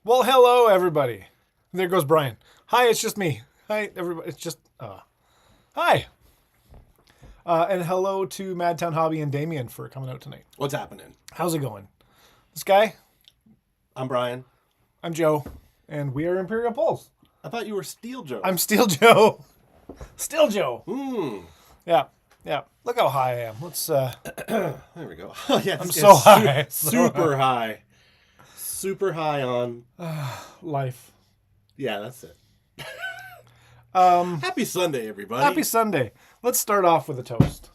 Well, hello, everybody. There goes Brian. Hi, it's just me. Hi, everybody. It's just, hi. And hello to Madtown Hobby and Damien for coming out tonight. What's happening? How's it going? This guy, I'm Brian. I'm Joe, and we are Imperial Pulse. I thought you were Steel Joe. I'm Steel Joe. Steel Joe. Hmm. Yeah. Look how high I am. Let's, There we go. Oh, yeah, I'm so high. Super high. Super high on life. Yeah, that's it. Happy Sunday, everybody. Happy Sunday. Let's start off with a toast.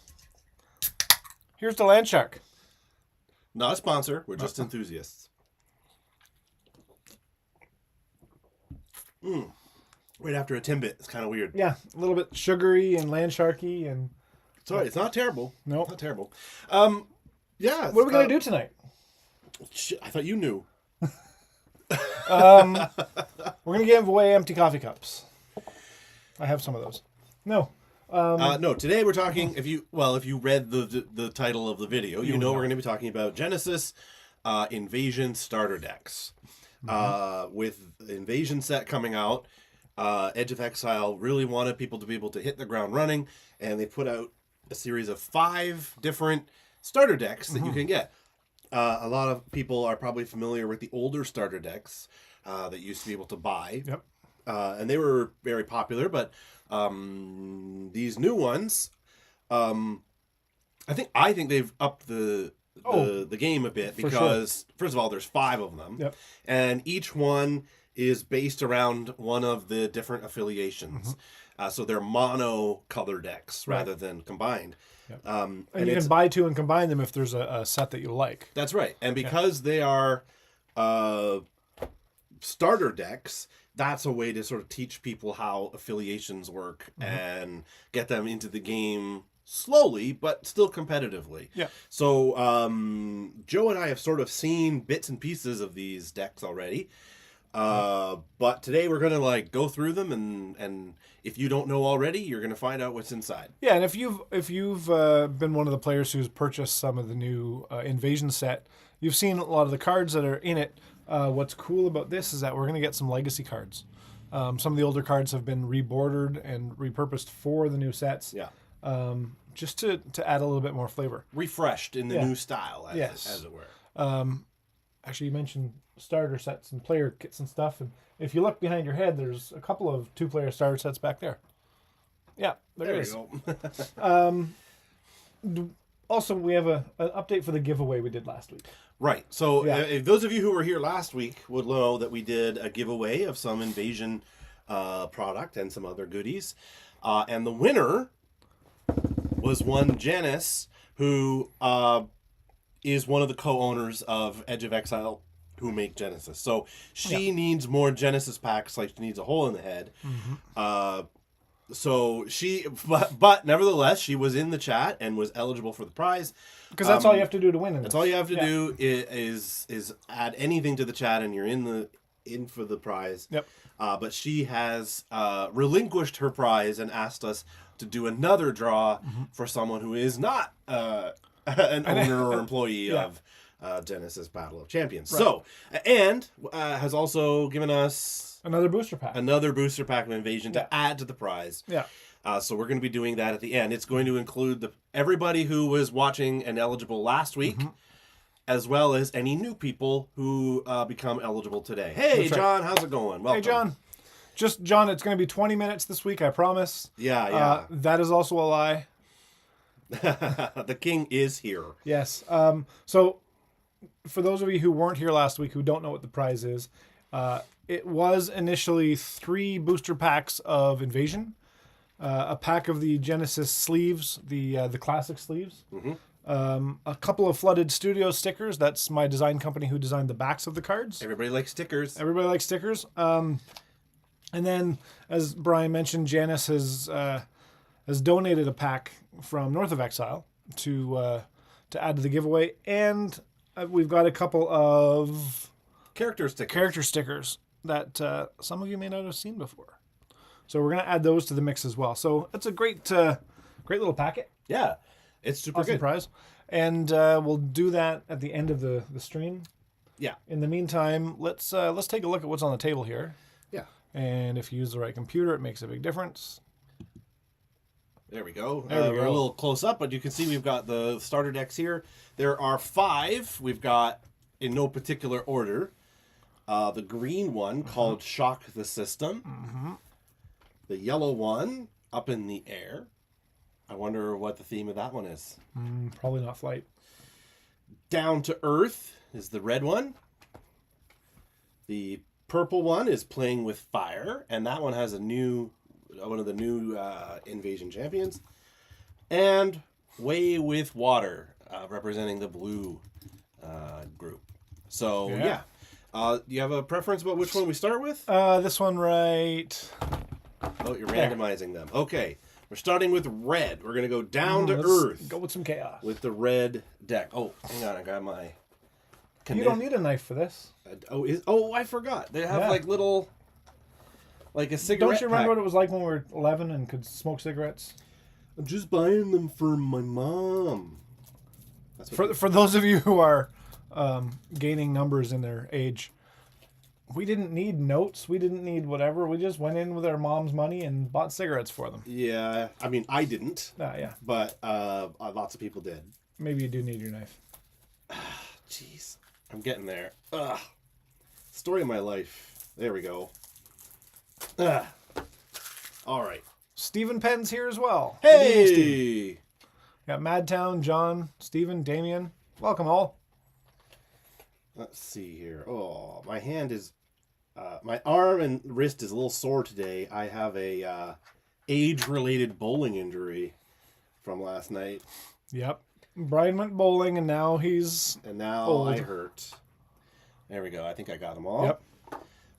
Here's to Land Shark. Not a sponsor. We're just enthusiasts. Right after a Timbit. It's kind of weird. Yeah, a little bit sugary and land sharky and... Sorry, it's not terrible. Nope. Not terrible. Yeah. What are we going to do tonight? Shit, I thought you knew. We're going to give away empty coffee cups. I have some of those. No. No, today we're talking, if you read the title of the video, you know we're going to be talking about Genesis Invasion starter decks. With Invasion set coming out, Edge of Exile really wanted people to be able to hit the ground running, and they put out a series of 5 different starter decks that you can get. A lot of people are probably familiar with the older starter decks that you used to be able to buy. Yep. And they were very popular, but these new ones, I think they've upped the game a bit because first of all, there's 5 of them, and each one is based around one of the different affiliations. So they're mono color decks rather than combined. Yep. And you can buy 2 and combine them if there's a set that you like. That's right. And because they are starter decks, that's a way to sort of teach people how affiliations work and get them into the game slowly, but still competitively. Yeah. So Joe and I have sort of seen bits and pieces of these decks already. But today we're going to go through them, and if you don't know already, you're going to find out what's inside. Yeah, and if you've been one of the players who's purchased some of the new Invasion set, you've seen a lot of the cards that are in it. What's cool about this is that we're going to get some legacy cards. Some of the older cards have been rebordered and repurposed for the new sets. Yeah. Just to add a little bit more flavor. Refreshed in the new style, as it were. Actually, you mentioned starter sets and player kits and stuff, and if you look behind your head, there's a couple of 2-player starter sets back there. Yeah, there it is. Go. Also, we have an update for the giveaway we did last week. Right. So if those of you who were here last week would know that we did a giveaway of some Invasion product and some other goodies. And the winner was one Janice, who is one of the co-owners of Edge of Exile, who make Genesis. So she needs more Genesis packs, like she needs a hole in the head. So but nevertheless, she was in the chat and was eligible for the prize. Because that's all you have to do to win. That's all you have to do is add anything to the chat, and you're in for the prize. Yep. But she has relinquished her prize and asked us to do another draw for someone who is not an owner or employee of Genesis Battle of Champions. Right. So, and has also given us another booster pack of Invasion to add to the prize. Yeah. So we're going to be doing that at the end. It's going to include everybody who was watching and eligible last week, as well as any new people who become eligible today. Hey, John, how's it going? Welcome. Hey, John. John, it's going to be 20 minutes this week, I promise. Yeah. That is also a lie. The king is here. Yes. So, for those of you who weren't here last week who don't know what the prize is, it was initially 3 booster packs of Invasion, a pack of the Genesis sleeves, the classic sleeves, a couple of Flooded Studio stickers. That's my design company who designed the backs of the cards. Everybody likes stickers. And then, as Brian mentioned, Janice has donated a pack from North of Exile to add to the giveaway, and we've got a couple of character stickers that some of you may not have seen before. So we're going to add those to the mix as well. So it's a great little packet. Yeah, it's super good. Prize. And we'll do that at the end of the stream. Yeah. In the meantime, let's take a look at what's on the table here. Yeah. And if you use the right computer, it makes a big difference. There we go. There we We're a go. little close up, but you can see we've got the starter decks here. There are 5. We've got, in no particular order, the green one called Shock the System. The yellow one, Up in the Air. I wonder what the theme of that one is. Probably not flight. Down to Earth is the red one. The purple one is Playing with Fire, and that one has one of the new Invasion champions. And Way with Water, representing the blue group. So, yeah. Do you have a preference about which one we start with? This one right. Oh, you're randomizing them. Okay. We're starting with red. We're going to go down to Earth. Go with some chaos. With the red deck. Oh, hang on. I got my... You don't need a knife for this. I forgot. They have like little... Like a cigarette Don't you remember pack. what it was like when we were 11 and could smoke cigarettes? I'm just buying them for my mom. That's what For those of you who are gaining numbers in their age, we didn't need notes. We didn't need whatever. We just went in with our mom's money and bought cigarettes for them. Yeah, I mean, I didn't. Yeah. But lots of people did. Maybe you do need your knife. Jeez. I'm getting there. Ugh. Story of my life. There we go. Ugh. All right. Stephen Penn's here as well. Good evening, Steve. Hey! Got Madtown, John, Stephen, Damien. Welcome all. Let's see here. Oh, my hand is... my arm and wrist is a little sore today. I have a age-related bowling injury from last night. Yep. Brian went bowling and now he's... And now old. I hurt. There we go. I think I got them all. Yep.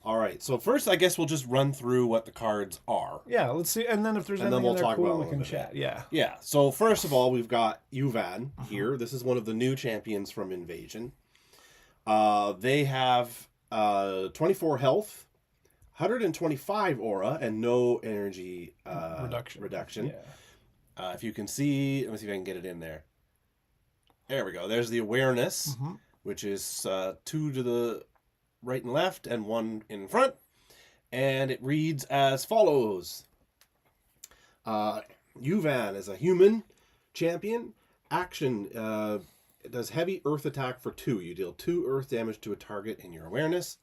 All right. So first, I guess we'll just run through what the cards are. Yeah, let's see. And then if there's anything in there cool, we can chat. Yeah. Yeah. So first of all, we've got Yuvan here. This is one of the new champions from Invasion. They have 24 health, 125 aura, and no energy reduction. Yeah. If you can see, let me see if I can get it in there. There we go. There's the awareness, which is 2 to the right and left and 1 in front. And it reads as follows. Yuvan is a human champion. Action it does heavy earth attack for 2. You deal 2 earth damage to a target in your awareness.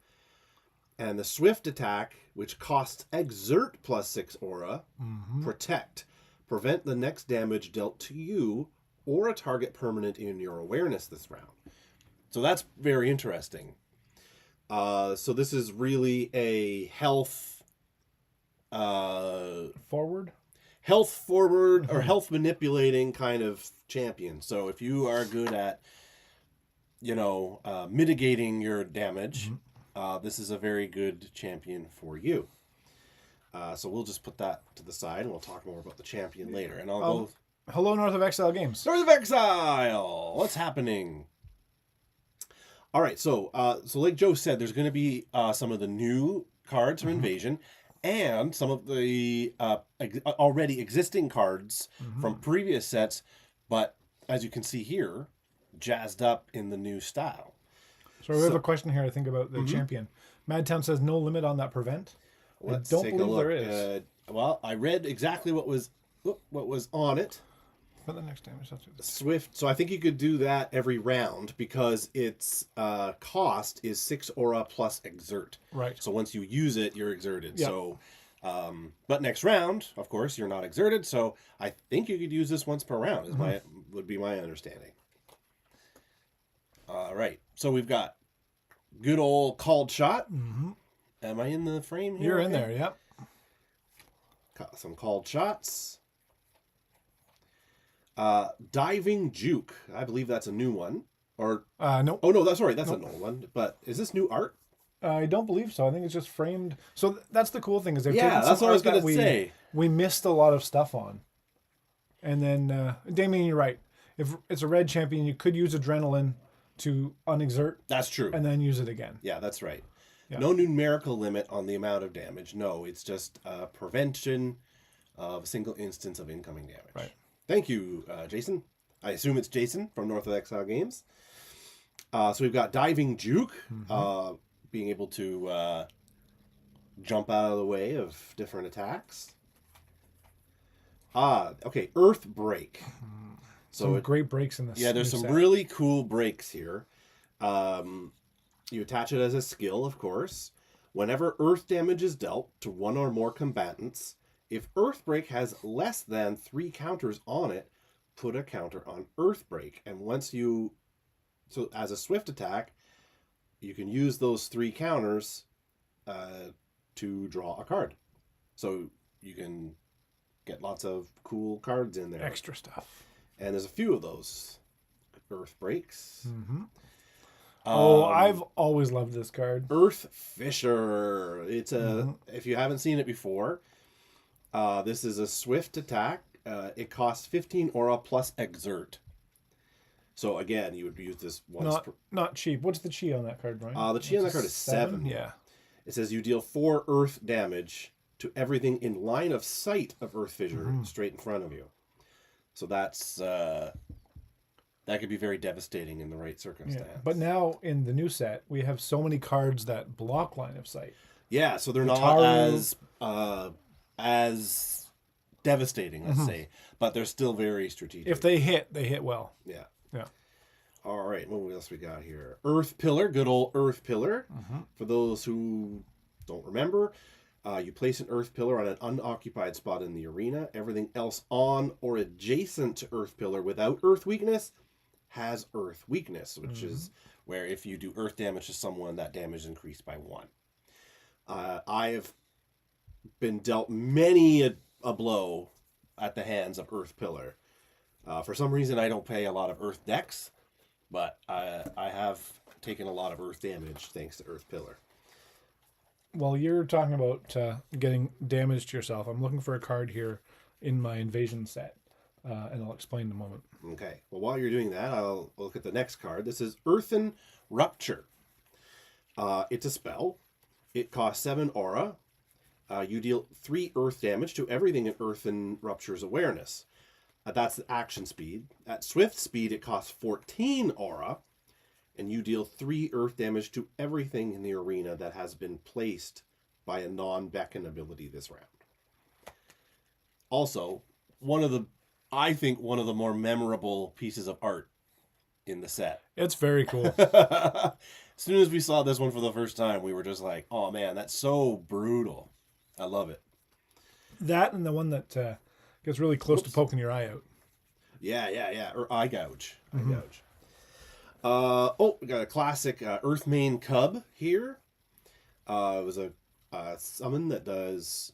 And the swift attack, which costs exert plus 6 aura, protect. Prevent the next damage dealt to you or a target permanent in your awareness this round. So that's very interesting. So this is really a health... Forward? Health forward or health manipulating kind of champion. So if you are good at, mitigating your damage, this is a very good champion for you. So we'll just put that to the side and we'll talk more about the champion later. And I'll go... Hello, North of Exile Games. North of Exile! What's happening? All right, so like Joe said, there's going to be some of the new cards from Invasion and some of the already existing cards from previous sets, but as you can see here, jazzed up in the new style. So we have a question here, I think, about the champion. Madtown says no limit on that prevent. Let's I don't take a believe look. there is. Well, I read exactly what was on it. For the next damage, that's what Swift. So I think you could do that every round because its cost is 6 aura plus exert. Right. So once you use it, you're exerted. Yep. So, but next round, of course, you're not exerted. So I think you could use this once per round. Would be my understanding. All right. So we've got good old called shot. Am I in the frame here? You're in there. Yep. Got some called shots. Diving Juke. I believe that's a new one. Or No. oh no, that's an old one. But is this new art? I don't believe so. I think it's just framed. So that's the cool thing is they've Yeah, taken that's some what I was art that gonna say. we missed a lot of stuff on. And then Damien, you're right. If it's a red champion, you could use adrenaline to unexert That's true. and then use it again. Yeah, that's right. Yeah. No numerical limit on the amount of damage. No, it's just prevention of a single instance of incoming damage. Right. Thank you, Jason. I assume it's Jason from North of Exile Games. So we've got Diving Juke, being able to jump out of the way of different attacks. Okay, Earth Break. Some great breaks in this. Yeah, there's some really cool breaks here. You attach it as a skill, of course. Whenever Earth damage is dealt to one or more combatants, if Earth Break has less than 3 counters on it, put a counter on Earth Break. And so as a swift attack, you can use those 3 counters to draw a card. So you can get lots of cool cards in there. Extra stuff. And there's a few of those Earth Breaks. Mm-hmm. I've always loved this card. Earth Fisher. It's a if you haven't seen it before, this is a swift attack. It costs 15 aura plus exert. So again, you would use this once. Not cheap. What's the chi on that card, Brian? The chi on that card is 7. Yeah. It says you deal 4 earth damage to everything in line of sight of Earth Fissure straight in front of you. So that's that could be very devastating in the right circumstance. Yeah. But now in the new set, we have so many cards that block line of sight. Yeah, so they're not as devastating, let's say, but they're still very strategic. If they hit well. Yeah. Yeah. All right, what else we got here? Earth Pillar, good old Earth Pillar. For those who don't remember, you place an Earth Pillar on an unoccupied spot in the arena. Everything else on or adjacent to Earth Pillar without Earth Weakness has Earth Weakness, which is where if you do Earth damage to someone, that damage is increased by 1. I have been dealt many a blow at the hands of Earth Pillar. For some reason, I don't play a lot of Earth decks, but I have taken a lot of Earth damage thanks to Earth Pillar. Well, you're talking about getting damage to yourself. I'm looking for a card here in my invasion set, and I'll explain in a moment. Okay. Well, while you're doing that, I'll look at the next card. This is Earthen Rupture. It's a spell. It costs 7 aura. You deal 3 earth damage to everything in Earthen Rupture's awareness. That's the action speed. At swift speed, it costs 14 aura. And you deal 3 earth damage to everything in the arena that has been placed by a non-beckon ability this round. Also, I think one of the more memorable pieces of art in the set. It's very cool. As soon as we saw this one for the first time, we were just like, oh man, that's so brutal. I love it. That and the one that gets really close to poking your eye out. Yeah. Or eye gouge. Eye gouge. We got a classic Earthmane Cub here. It was a summon that does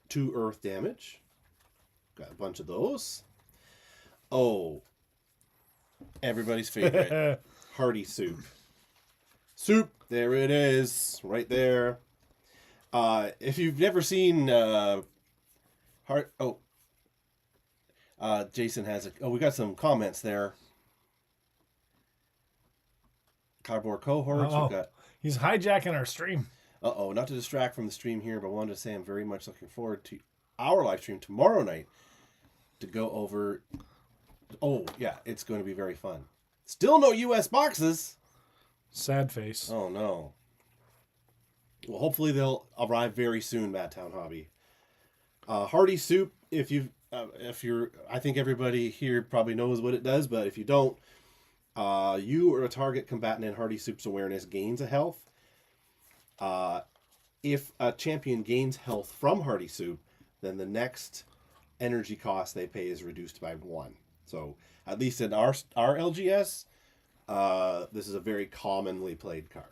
2 earth damage. Got a bunch of those. Oh, everybody's favorite. Hearty Soup. Soup, there it is. Right there. If you've never seen Jason has we got some comments there. Cardboard cohorts. He's hijacking our stream. Not to distract from the stream here, but wanted to say I'm very much looking forward to our live stream tomorrow night to go over. Oh, yeah, it's going to be very fun. Still no U.S. boxes. Sad face. Oh, no. Well, hopefully they'll arrive very soon, Madtown Hobby. Hearty Soup, if you're, I think everybody here probably knows what it does, but if you don't, you or a target combatant in Hearty Soup's awareness gains a health. If a champion gains health from Hearty Soup, then the next energy cost they pay is reduced by 1. So at least in our LGS, this is a very commonly played card.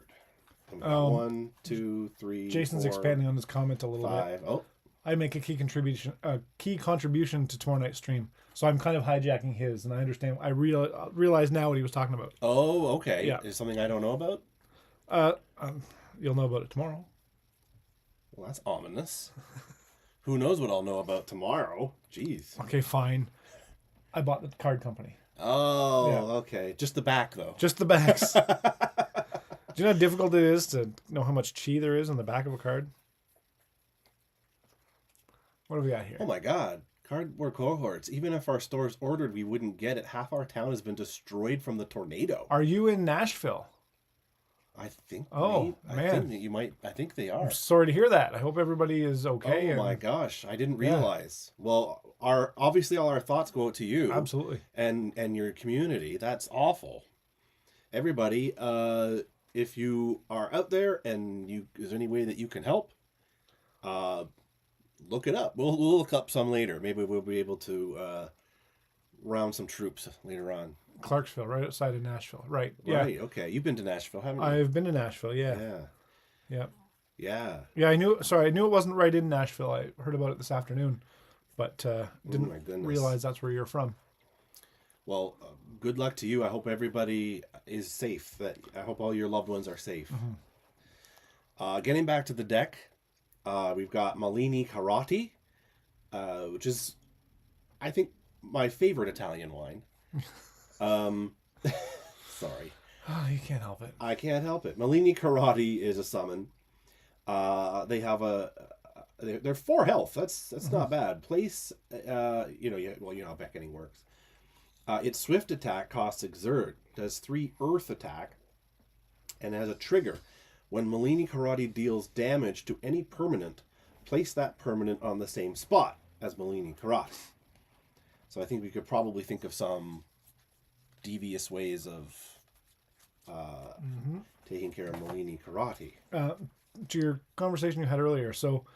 1, 2, 3. Jason's 4, expanding on his comment a little 5. bit. Oh, I make a key contribution to tomorrow night's stream, so I'm kind of hijacking his, and I understand. I realize now what he was talking about. Oh, okay. Yeah. Is something I don't know about? You'll know about it tomorrow. Well, that's ominous. Who knows what I'll know about tomorrow? Jeez. Okay, fine. I bought the card company. Oh, Yeah. Okay. Just the back, though. Just the backs. Do you know how difficult it is to know how much chi there is on the back of a card? What have we got here? Oh my God. Cardboard cohorts. Even if our store's ordered, we wouldn't get it. Half our town has been destroyed from the tornado. Are you in Nashville? I think. Oh, I man. think that you might. I think they are. I'm sorry to hear that. I hope everybody is okay. Oh my gosh, I didn't realize. Well, obviously all our thoughts go out to you. Absolutely. And your community. That's awful. Everybody, if you are out there and is there any way that you can help, look it up. We'll look up some later. Maybe we'll be able to round some troops later on. Clarksville, right outside of Nashville. Right. Yeah. Right. Okay. You've been to Nashville, haven't you? I've been to Nashville. Yeah. Yeah. Yeah. Yeah. Yeah. I knew it wasn't right in Nashville. I heard about it this afternoon, but didn't my goodness. realize that's where you're from. Well, good luck to you. I hope everybody is safe. I hope all your loved ones are safe. Mm-hmm. Getting back to the deck, we've got Malini Karate, which is, I think, my favorite Italian wine. Sorry. Oh, you can't help it. I can't help it. Malini Karate is a summon. They have they're 4 health. That's not bad. Place, you know how beckoning works. Its swift attack costs exert, does 3 earth attack, and has a trigger. When Malini Karate deals damage to any permanent, place that permanent on the same spot as Malini Karate. So I think we could probably think of some devious ways of taking care of Malini Karate. To your conversation you had earlier, so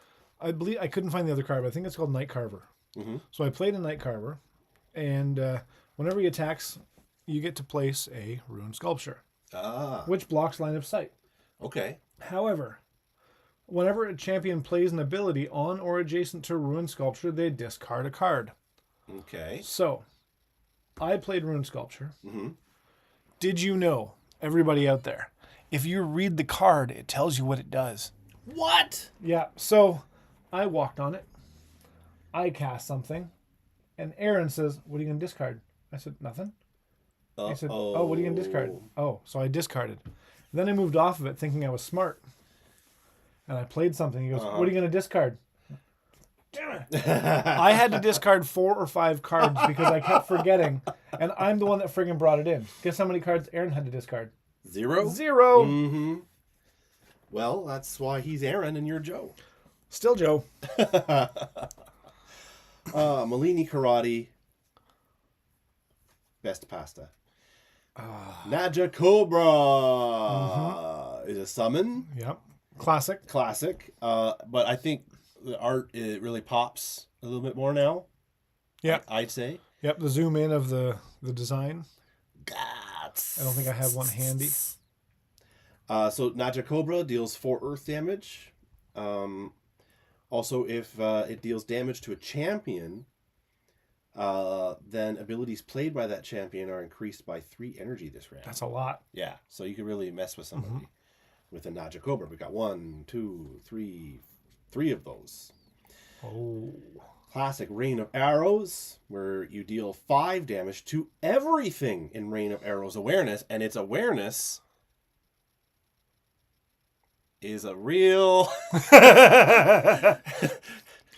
I believe I couldn't find the other card, but I think it's called Night Carver. Mm-hmm. So I played a Night Carver, and whenever he attacks, you get to place a rune sculpture, which blocks line of sight. Okay. However, whenever a champion plays an ability on or adjacent to a rune sculpture, they discard a card. Okay. So, I played rune sculpture. Mm-hmm. Did you know, everybody out there, if you read the card, it tells you what it does? What? Yeah, so I walked on it. I cast something. And Aaron says, what are you going to discard? I said, nothing. He said, oh, what are you going to discard? Oh, so I discarded. Then I moved off of it thinking I was smart. And I played something. He goes, what are you going to discard? Damn it. I had to discard 4 or 5 cards because I kept forgetting. And I'm the one that friggin' brought it in. Guess how many cards Aaron had to discard? 0? 0. Mm-hmm. Well, that's why he's Aaron and you're Joe. Still Joe. Malini Karate. Best pasta. Naja Cobra is a summon. Yep. Classic. But I think the art, it really pops a little bit more now. Yep. I'd say. Yep. The zoom in of the design. Gats. I don't think I have one handy. So Naja Cobra deals 4 earth damage. Also, if it deals damage to a champion, then abilities played by that champion are increased by 3 energy this round. That's a lot. Yeah, so you can really mess with somebody with a Naja Cobra. We got 1, 2, 3 of those. Oh. Classic Rain of Arrows, where you deal 5 damage to everything in Rain of Arrows awareness, and its awareness is a real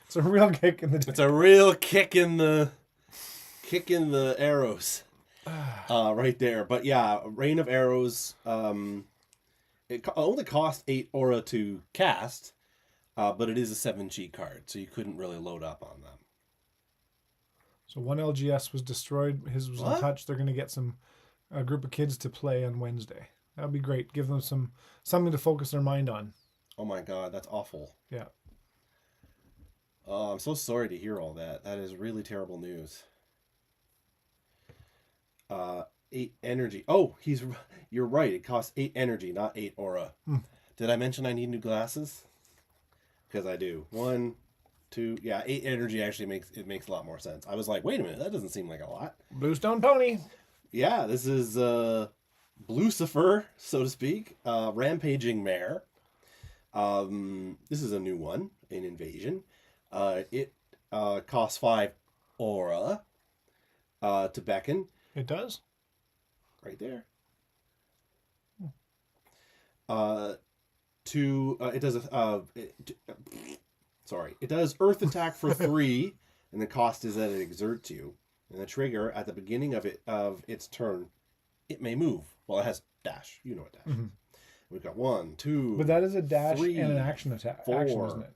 It's a real kick in the it's a real kick in the arrows right there. But yeah, Rain of Arrows, it only cost 8 aura to cast, but it is a 7G card, so you couldn't really load up on them. So one LGS was destroyed. His was What? untouched. They're going to get a group of kids to play on Wednesday. That would be great. Give them something to focus their mind on. Oh my god, that's awful. Yeah. Oh, I'm so sorry to hear all that. That is really terrible news. 8 energy. Oh, you're right. It costs 8 energy, not 8 aura. Did I mention I need new glasses? Because I do. 1, 2, yeah, 8 energy actually makes a lot more sense. I was like, wait a minute, that doesn't seem like a lot. Bluestone Pony. Yeah, this is Lucifer, so to speak. Rampaging Mare. This is a new one in Invasion. It costs 5 aura to beckon. It does? Right there. It does Earth attack for 3 and the cost is that it exerts you. And the trigger at the beginning of its turn, it may move. Well, it has dash. You know what dash. Mhm. We've got 1, 2. But that is a dash 3, and an action attack. 4, Action, isn't it?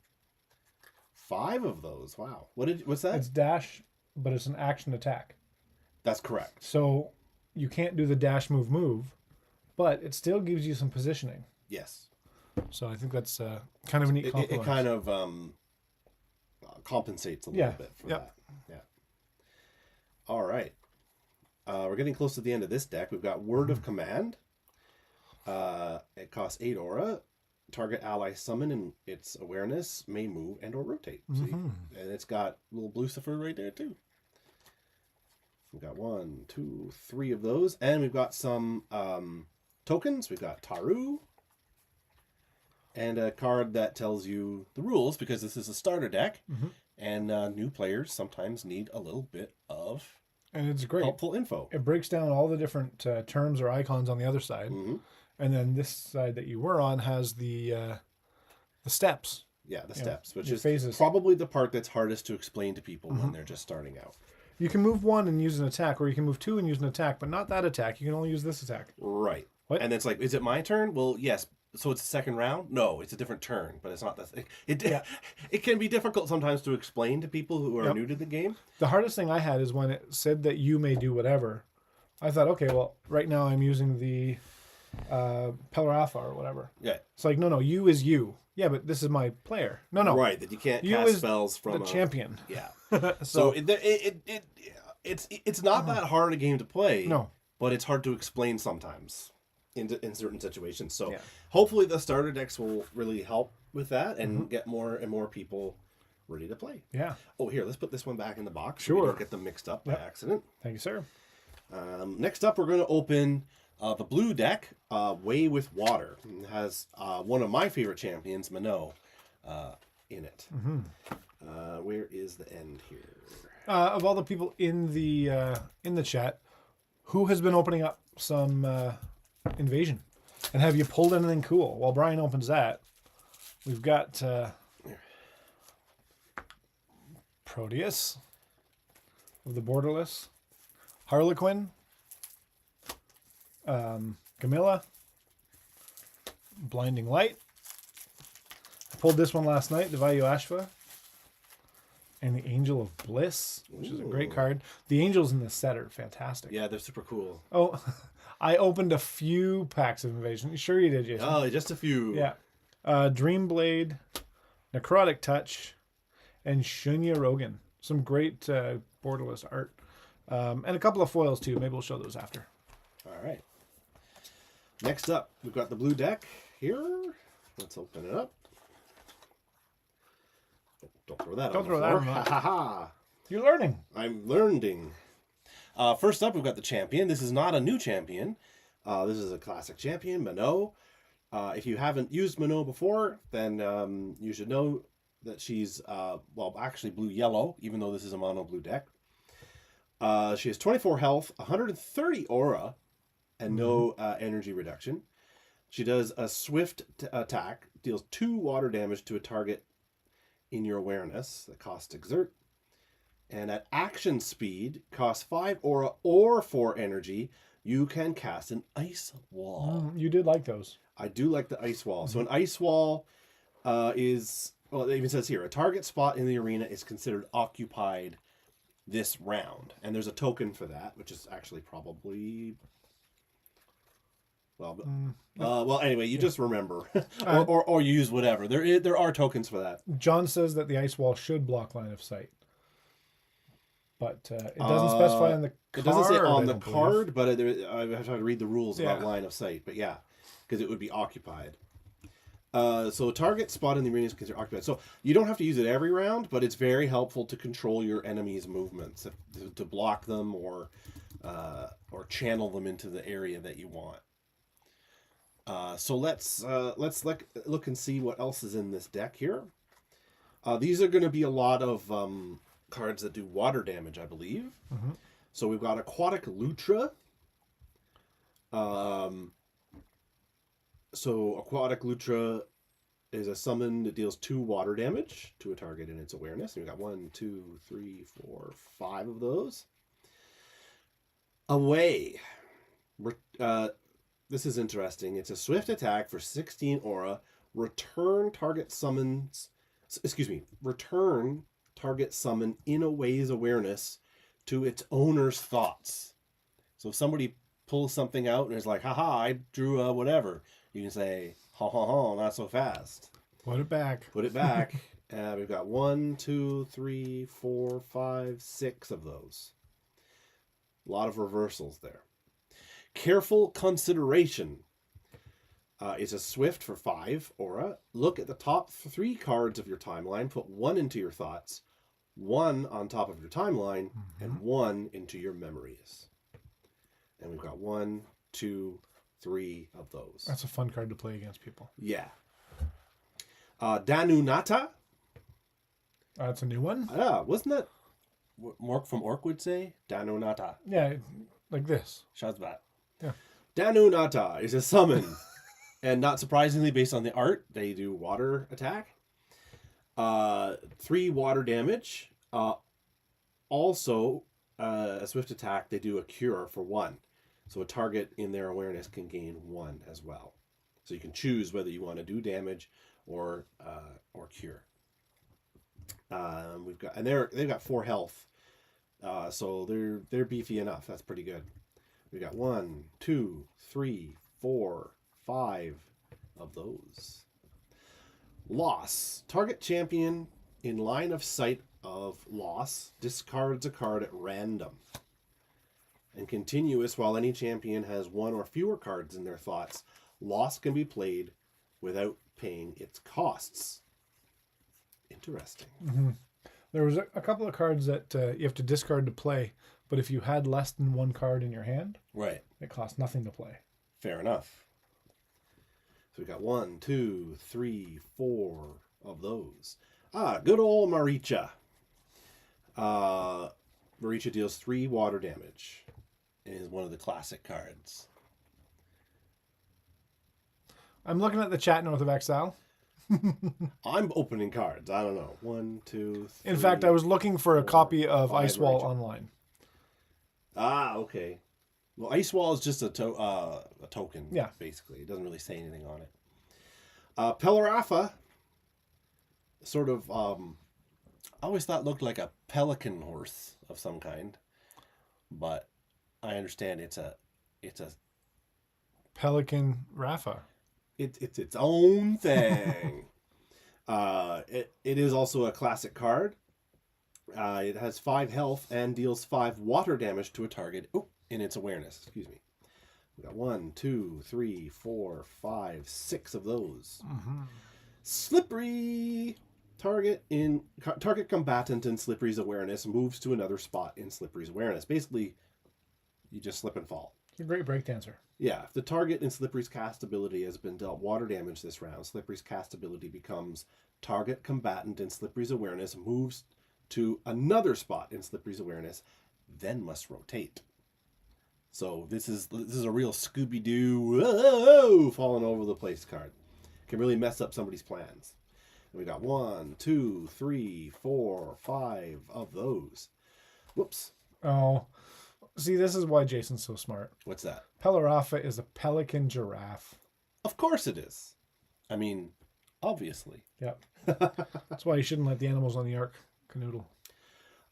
5 of those. Wow. What's that? It's dash, but it's an action attack. That's correct. So you can't do the dash move, but it still gives you some positioning. Yes. So I think that's kind of a neat compromise. It kind of compensates a little bit for that. Yeah. All right. We're getting close to the end of this deck. We've got Word of Command. It costs 8 aura. Target ally summon and its awareness may move and or rotate. See? And it's got little Lucifer right there too. We've got 1, 2, 3 of those. And we've got some tokens. We've got Taru. And a card that tells you the rules, because this is a starter deck. And new players sometimes need a little bit of and it's great. helpful info. It breaks down all the different terms or icons on the other side. And then this side that you were on has the steps. Yeah, the steps, which your is phases. probably the part that's hardest to explain to people when they're just starting out. You can move 1 and use an attack, or you can move 2 and use an attack, but not that attack. You can only use this attack. Right. What? And it's like, is it my turn? Well, yes. So it's the second round? No, it's a different turn, but it's not that. It can be difficult sometimes to explain to people who are new to the game. The hardest thing I had is when it said that you may do whatever. I thought, okay, well, right now I'm using the Peller Alpha or whatever. Yeah. It's like, no, you is you. Yeah, but this is my player. No. Right, that you can't You cast is spells from the champion. Yeah. So it's not that hard a game to play. No. But it's hard to explain sometimes in certain situations. So Yeah. hopefully the starter decks will really help with that and get more and more people ready to play. Yeah. Oh, here, let's put this one back in the box. So Sure. we don't get them mixed up by accident. Thank you, sir. Next up, we're going to open the blue deck, Way with Water. It has one of my favorite champions, Minot, in it. Where is the end here? Of all the people in the chat, who has been opening up some Invasion? And have you pulled anything cool? While Brian opens that, we've got Proteus of the Borderless, Harlequin, Camilla, Blinding Light. I pulled this one last night, the Vayu Ashva, and the Angel of Bliss, which is a great card. The angels in this set are fantastic. Yeah, they're super cool. Oh, I opened a few packs of Invasion. Sure you did, Jason. Oh, just a few. Yeah. Dreamblade, Necrotic Touch, and Shunya Rogan. Some great borderless art. And a couple of foils, too. Maybe we'll show those after. All right. Next up, we've got the blue deck here. Let's open it up. Oh, don't throw that Don't on throw the that floor. on the- Ha ha ha. You're learning. I'm learning. First up, we've got the champion. This is not a new champion. This is a classic champion, Minot. If you haven't used Minot before, then you should know that she's, actually blue-yellow, even though this is a mono-blue deck. She has 24 health, 130 aura, and no energy reduction. She does a swift attack, deals 2 water damage to a target in your awareness. The cost exert. And at action speed, costs 5 aura or 4 energy, you can cast an ice wall. You did like those. I do like the ice wall. So an ice wall is, well, it even says here, a target spot in the arena is considered occupied this round. And there's a token for that, which is actually probably... anyway, you just remember, or you use whatever. There are tokens for that. John says that the ice wall should block line of sight. But it doesn't specify on the card. It doesn't say on I the don't believe. card, but I have to read the rules about Yeah. line of sight. But yeah, because it would be occupied. So a target spot in the arena is considered occupied. So you don't have to use it every round, but it's very helpful to control your enemy's movements, to block them or channel them into the area that you want. So let's look and see what else is in this deck here. These are going to be a lot of cards that do water damage, I believe. So we've got Aquatic Lutra. So Aquatic Lutra is a summon that deals 2 water damage to a target in its awareness. And we've got 1, 2, 3, 4, 5 of those. Away. This is interesting. It's a swift attack for 16 aura. Return target summon in Away's awareness to its owner's thoughts. So if somebody pulls something out and is like, haha, I drew a whatever, you can say, ha ha ha, not so fast. Put it back. Put it back. We've got 1, 2, 3, 4, 5, 6 of those. A lot of reversals there. Careful Consideration is a swift for 5 aura. Look at the top 3 cards of your timeline. Put 1 into your thoughts, 1 on top of your timeline, and 1 into your memories. And we've got 1, 2, 3 of those. That's a fun card to play against people. Yeah. Danunata. That's a new one? Wasn't that what Mork from Orc would say? Danunata. Yeah, like this. Shazbat. Yeah. Danunata is a summon. And not surprisingly, based on the art, they do water attack. 3 water damage. Also, a swift attack, they do a cure for 1. So a target in their awareness can gain 1 as well. So you can choose whether you want to do damage or cure. They've got 4 health, so they're beefy enough. That's pretty good. We got 1, 2, 3, 4, 5 of those. Loss. Target champion in line of sight of loss discards a card at random. And continuous, while any champion has 1 or fewer cards in their thoughts, loss can be played without paying its costs. Interesting. Mm-hmm. There was a couple of cards that you have to discard to play, but if you had less than 1 card in your hand, right, it costs nothing to play. Fair enough. So we got 1, 2, 3, 4 of those. Good old Maricha. Maricha deals 3 water damage. It is one of the classic cards. I'm looking at the chat note of Exile. I'm opening cards. I don't know. 1, 2, 3. In fact, I was looking for a copy of 5 Ice Wall Maricha. online. Okay. Well, Ice Wall is just a token, Yeah. basically. It doesn't really say anything on it. Pelarafa, sort of, I always thought looked like a pelican horse of some kind, but I understand it's a Pelican Rafa. it's its own thing. It is also a classic card. It has 5 health and deals 5 water damage to a target in its awareness. Excuse me. We got 1, 2, 3, 4, 5, 6 of those. Mm-hmm. Slippery. Target combatant in Slippery's awareness moves to another spot in Slippery's awareness. Basically, you just slip and fall. It's a great breakdancer. Yeah, if the target in Slippery's cast ability has been dealt water damage this round, Slippery's cast ability becomes target combatant in Slippery's awareness moves to another spot in Slippery's awareness, then must rotate. So this is a real Scooby-Doo falling over the place card. Can really mess up somebody's plans. And we got 1, 2, 3, 4, 5 of those. Whoops. Oh, see, this is why Jason's so smart. What's that? Pelarafa is a pelican giraffe. Of course it is. I mean, obviously. Yep. That's why you shouldn't let the animals on the ark canoodle.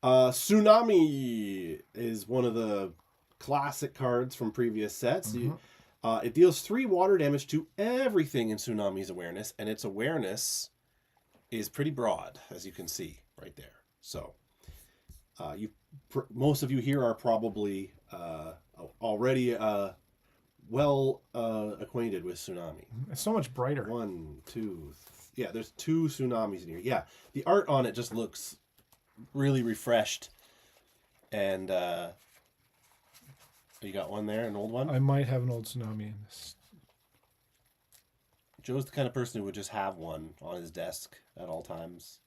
Tsunami is one of the classic cards from previous sets. Mm-hmm. It deals 3 water damage to everything in Tsunami's awareness, and its awareness is pretty broad, as you can see right there. So, most of you here are probably already well acquainted with Tsunami. It's so much brighter. 1, 2, yeah. There's 2 Tsunamis in here. Yeah, the art on it just looks really refreshed, and you got one there, an old one. I might have an old tsunami in this. Joe's the kind of person who would just have one on his desk at all times.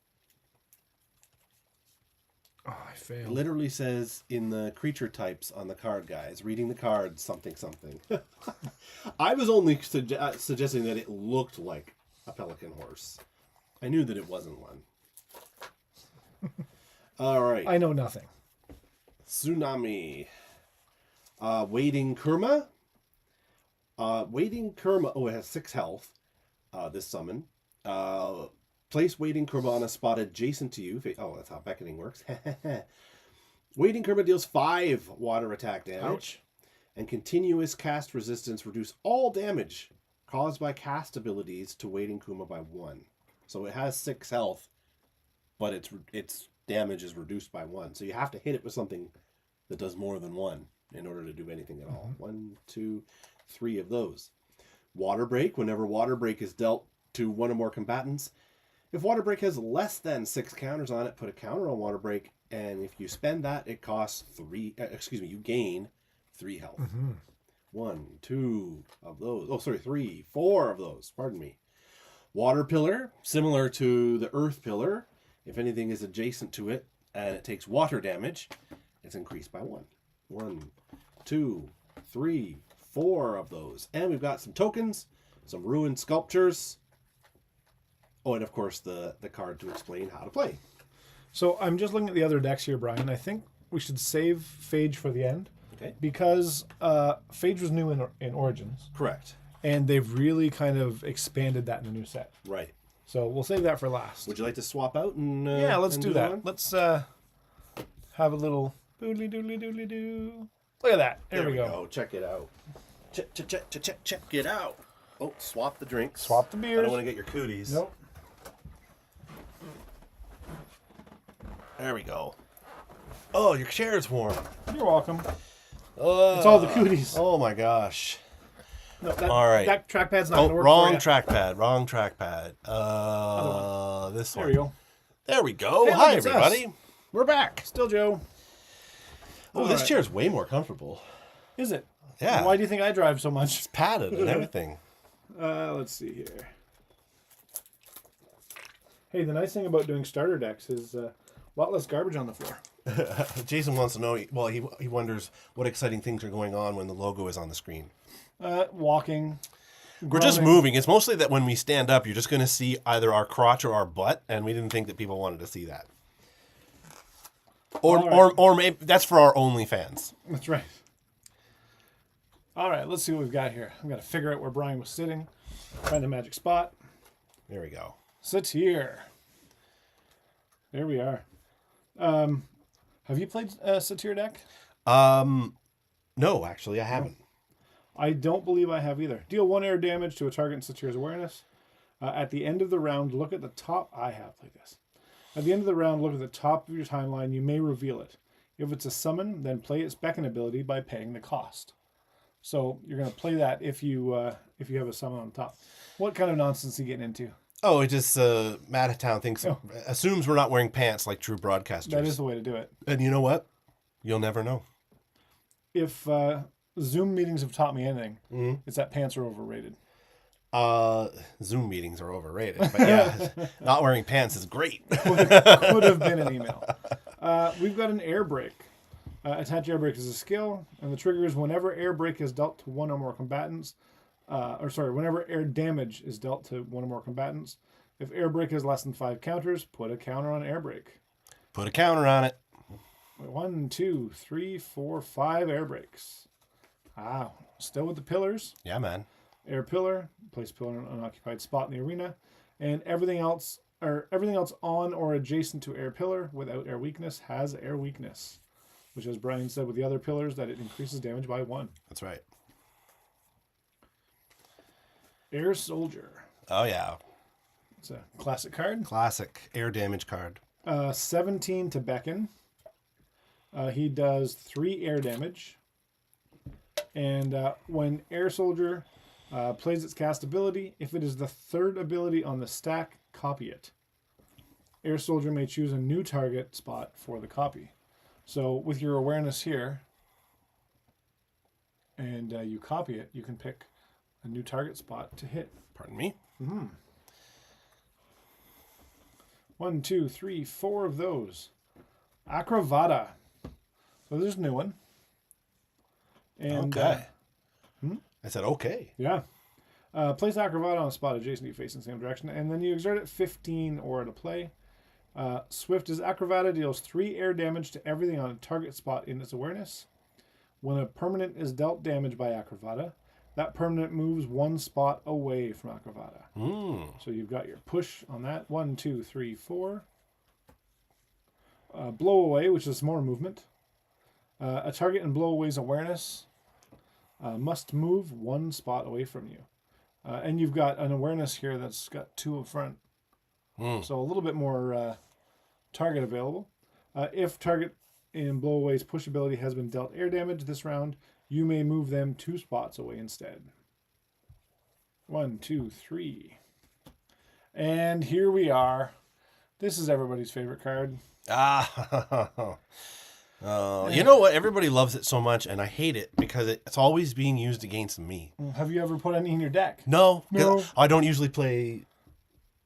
Oh, I It failed. literally says in the creature types on the card, guys, reading the cards, something, something. I was only suggesting that it looked like a pelican horse. I knew that it wasn't one. All right. I know nothing. Tsunami. Wading Kurma. Wading Kurma. Oh, it has 6 health. This summon. Place Wading Kurma on a spot adjacent to you. Oh, that's how beckoning works. Wading Kurma deals 5 water attack damage. Ouch. And continuous cast resistance reduce all damage caused by cast abilities to Wading Kurma by 1. So it has 6 health, but its damage is reduced by 1. So you have to hit it with something that does more than 1 in order to do anything at all. 1, 2, 3 of those. Water Break. Whenever Water Break is dealt to one or more combatants, if Water Break has less than 6 counters on it, put a counter on Water Break, and if you spend that, it costs 3. You gain 3 health. 1, 2 of those. Oh, sorry, 3, 4 of those. Pardon me. Water Pillar, similar to the Earth Pillar. If anything is adjacent to it and it takes water damage, it's increased by 1. 1, 2, 3, 4 of those. And we've got some tokens, some ruined sculptures. Oh, and of course the card to explain how to play. So I'm just looking at the other decks here, Brian. I think we should save Phage for the end. Okay. Because Phage was new in Origins. Correct. And they've really kind of expanded that in the new set. Right. So we'll save that for last. Would you like to swap out and yeah, let's and do that. one? Let's have a little doodly doodly doodly doo. Look at that. There we go. Check it out. Check it out. Oh, swap the drinks. Swap the beers. I don't want to get your cooties. Nope. There we go. Oh, your chair's warm. You're welcome. It's all the cooties. Oh my gosh. No, that, all right. That trackpad's not going to work wrong for you. trackpad. Wrong trackpad. This There one. we go. There we go. Hey, look, Hi, it's us. everybody. We're back. Still Joe. Oh, All this right. chair's way more comfortable. Is it? Yeah. Why do you think I drive so much? It's padded and everything. Let's see here. Hey, the nice thing about doing starter decks is a lot less garbage on the floor. Jason wants to know, well, he wonders what exciting things are going on when the logo is on the screen. Walking. We're just groaning. moving. It's mostly that when we stand up, you're just going to see either our crotch or our butt, and we didn't think that people wanted to see that. All right. Or maybe that's for our OnlyFans. That's right. All right, let's see what we've got here. I've got to figure out where Brian was sitting. Find a magic spot. There we go. Sit here. There we are. Have you played Satyr deck? No, actually, I haven't. I don't believe I have either. Deal 1 air damage to a target in Satyr's awareness. At the end of the round, look at the top. I have played this. At the end of the round, look at the top of your timeline. You may reveal it. If it's a summon, then play its beckon ability by paying the cost. So you're going to play that if you have a summon on top. What kind of nonsense are you getting into? Oh, it just Matatown assumes we're not wearing pants like true broadcasters. That is the way to do it. And you know what? You'll never know. If Zoom meetings have taught me anything, it's that pants are overrated. Zoom meetings are overrated, but yeah, not wearing pants is great. Could have been an email. We've got an air break. Attach air break as a skill, and the trigger is whenever air break is dealt to one or more combatants. Whenever air damage is dealt to one or more combatants. If air break has less than 5 counters, put a counter on air break. Put a counter on it. 1, 2, 3, 4, 5 air breaks. Still with the pillars. Yeah, man. Air pillar, place pillar in an unoccupied spot in the arena, and everything else on or adjacent to air pillar without air weakness has air weakness, which, as Brian said with the other pillars, that it increases damage by 1. That's right. Air soldier. Oh yeah, It's a classic card. classic air damage card. 17 to beckon. He does 3 air damage, and when air soldier plays its cast ability, if it is the 3rd ability on the stack, copy it. Air soldier may choose a new target spot for the copy. So with your awareness here, and you copy it, you can pick a new target spot to hit. Pardon me. 1, 2, 3, 4 of those. Acravata. So there's a new one. And, Okay. I said okay. yeah. Place Acrobata on a spot adjacent to you facing the same direction, and then you exert it 15 or at a play. Swift as Acrobata deals 3 air damage to everything on a target spot in its awareness. When a permanent is dealt damage by Acrobata, that permanent moves 1 spot away from Acrobata. So you've got your push on that. 1, 2, 3, 4. Blow away, which is more movement. A target in blow away's awareness must move 1 spot away from you. And you've got an awareness here that's got 2 up front. So a little bit more target available. If target in blow away's push ability has been dealt air damage this round, you may move them 2 spots away instead. 1, 2, 3. And here we are. This is everybody's favorite card. You know what? Everybody loves it so much, and I hate it because it's always being used against me. Have you ever put any in your deck? No. I don't usually play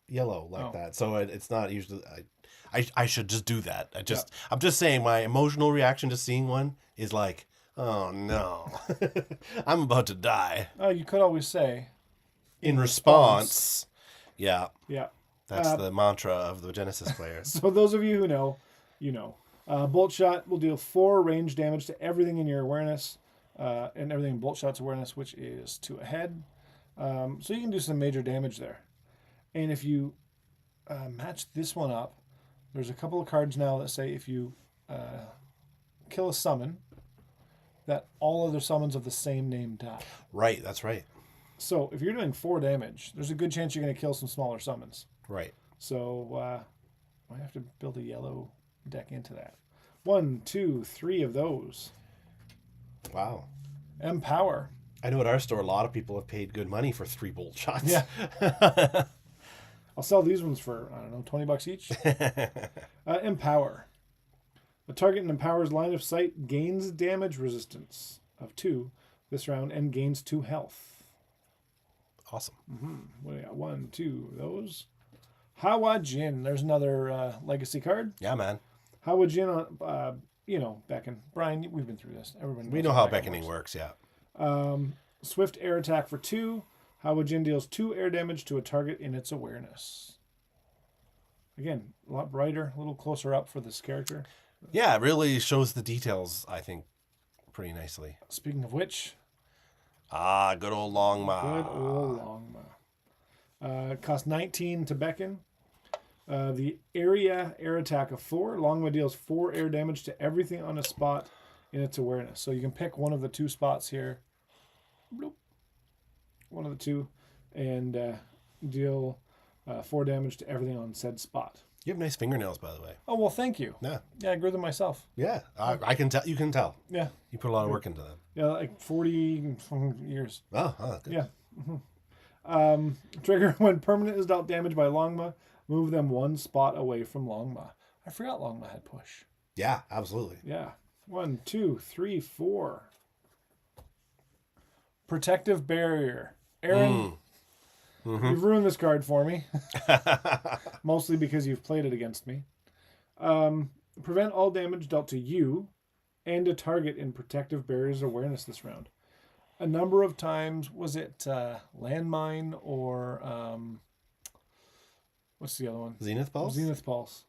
yellow like that, so it's not usually. I should just do that. I'm just saying my emotional reaction to seeing one is like, oh no, I'm about to die. Oh, you could always say. In response. Yeah. Yeah. That's the mantra of the Genesis players. So those of you who know, you know. Bolt Shot will deal 4 range damage to everything in your awareness, and everything in Bolt Shot's awareness, which is 2 ahead. So you can do some major damage there. And if you match this one up, there's a couple of cards now that say if you kill a summon, that all other summons of the same name die. Right, that's right. So if you're doing 4 damage, there's a good chance you're going to kill some smaller summons. Right. So I have to build a yellow deck into that. 1, 2, 3 of those. Wow. Empower. I know at our store a lot of people have paid good money for 3 Bolt Shots. Yeah. I'll sell these ones for, I don't know, $20 each. Empower. A target in Empower's line of sight gains damage resistance of 2 this round and gains 2 health. Awesome. What do we got? 1, 2 of those. Hawa Jin. There's another legacy card. Yeah, man. Hawa Jin on, beckon. Brian, we've been through this. Everyone We know how beckoning works, yeah. Swift air attack for 2. Hawa Jin deals 2 air damage to a target in its awareness. Again, a lot brighter, a little closer up for this character. Yeah, it really shows the details, I think, pretty nicely. Speaking of which. Good old Longma. Good old Longma. Cost 19 to beckon. The area air attack of 4. Longma deals 4 air damage to everything on a spot in its awareness. So you can pick one of the 2 spots here. Bloop. One of the 2. And deal 4 damage to everything on said spot. You have nice fingernails, by the way. Oh, well, thank you. Yeah. Yeah, I grew them myself. Yeah, I can tell. You can tell. Yeah. You put a lot of work into them. Yeah, like 40 years. Oh, good. Yeah. Trigger when permanent is dealt damage by Longma, move them 1 spot away from Longma. I forgot Longma had push. Yeah, absolutely. Yeah. 1, 2, 3, 4. Protective Barrier. Aaron, you've ruined this card for me. Mostly because you've played it against me. Prevent all damage dealt to you and a target in Protective Barrier's awareness this round. A number of times, was it Landmine or what's the other one? Zenith Pulse? Zenith Pulse.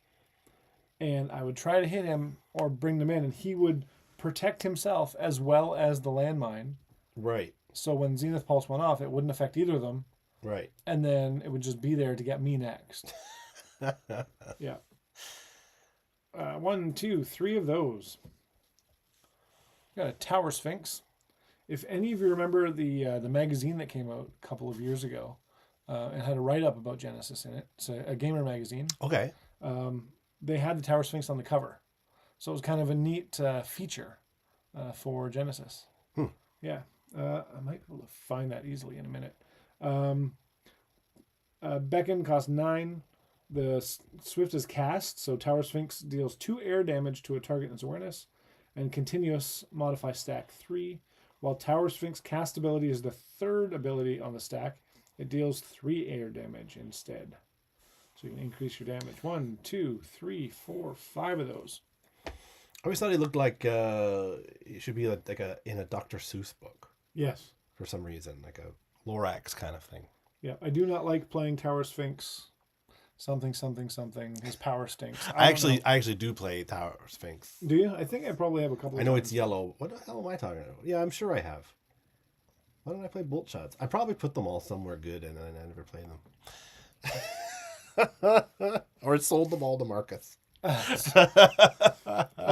And I would try to hit him or bring them in, and he would protect himself as well as the landmine. Right. So when Zenith Pulse went off, it wouldn't affect either of them. Right. And then it would just be there to get me next. Yeah. 1, 2, 3 of those. Got a Tower Sphinx. If any of you remember the magazine that came out a couple of years ago, and had a write-up about Genesis in it, it's a gamer magazine. Okay. They had the Tower Sphinx on the cover. So it was kind of a neat feature for Genesis. Yeah. I might be able to find that easily in a minute. Beckon costs 9. The Swift is cast, so Tower Sphinx deals 2 air damage to a target in its awareness, and continuous modify stack 3. While Tower Sphinx cast ability is the 3rd ability on the stack, it deals 3 air damage instead. So you can increase your damage. 1, 2, 3, 4, 5 of those. I always thought he looked like it should be like in a Dr. Seuss book. Yes. For some reason, like a Lorax kind of thing. Yeah, I do not like playing Tower Sphinx. Something. His power stinks. I don't know. actually do play Tower Sphinx. Do you? I think I probably have a couple. I know it's yellow. What the hell am I talking about? Yeah, I'm sure I have. Why don't I play Bolt Shots? I probably put them all somewhere good and then I never played them. Or sold them all to Marcus.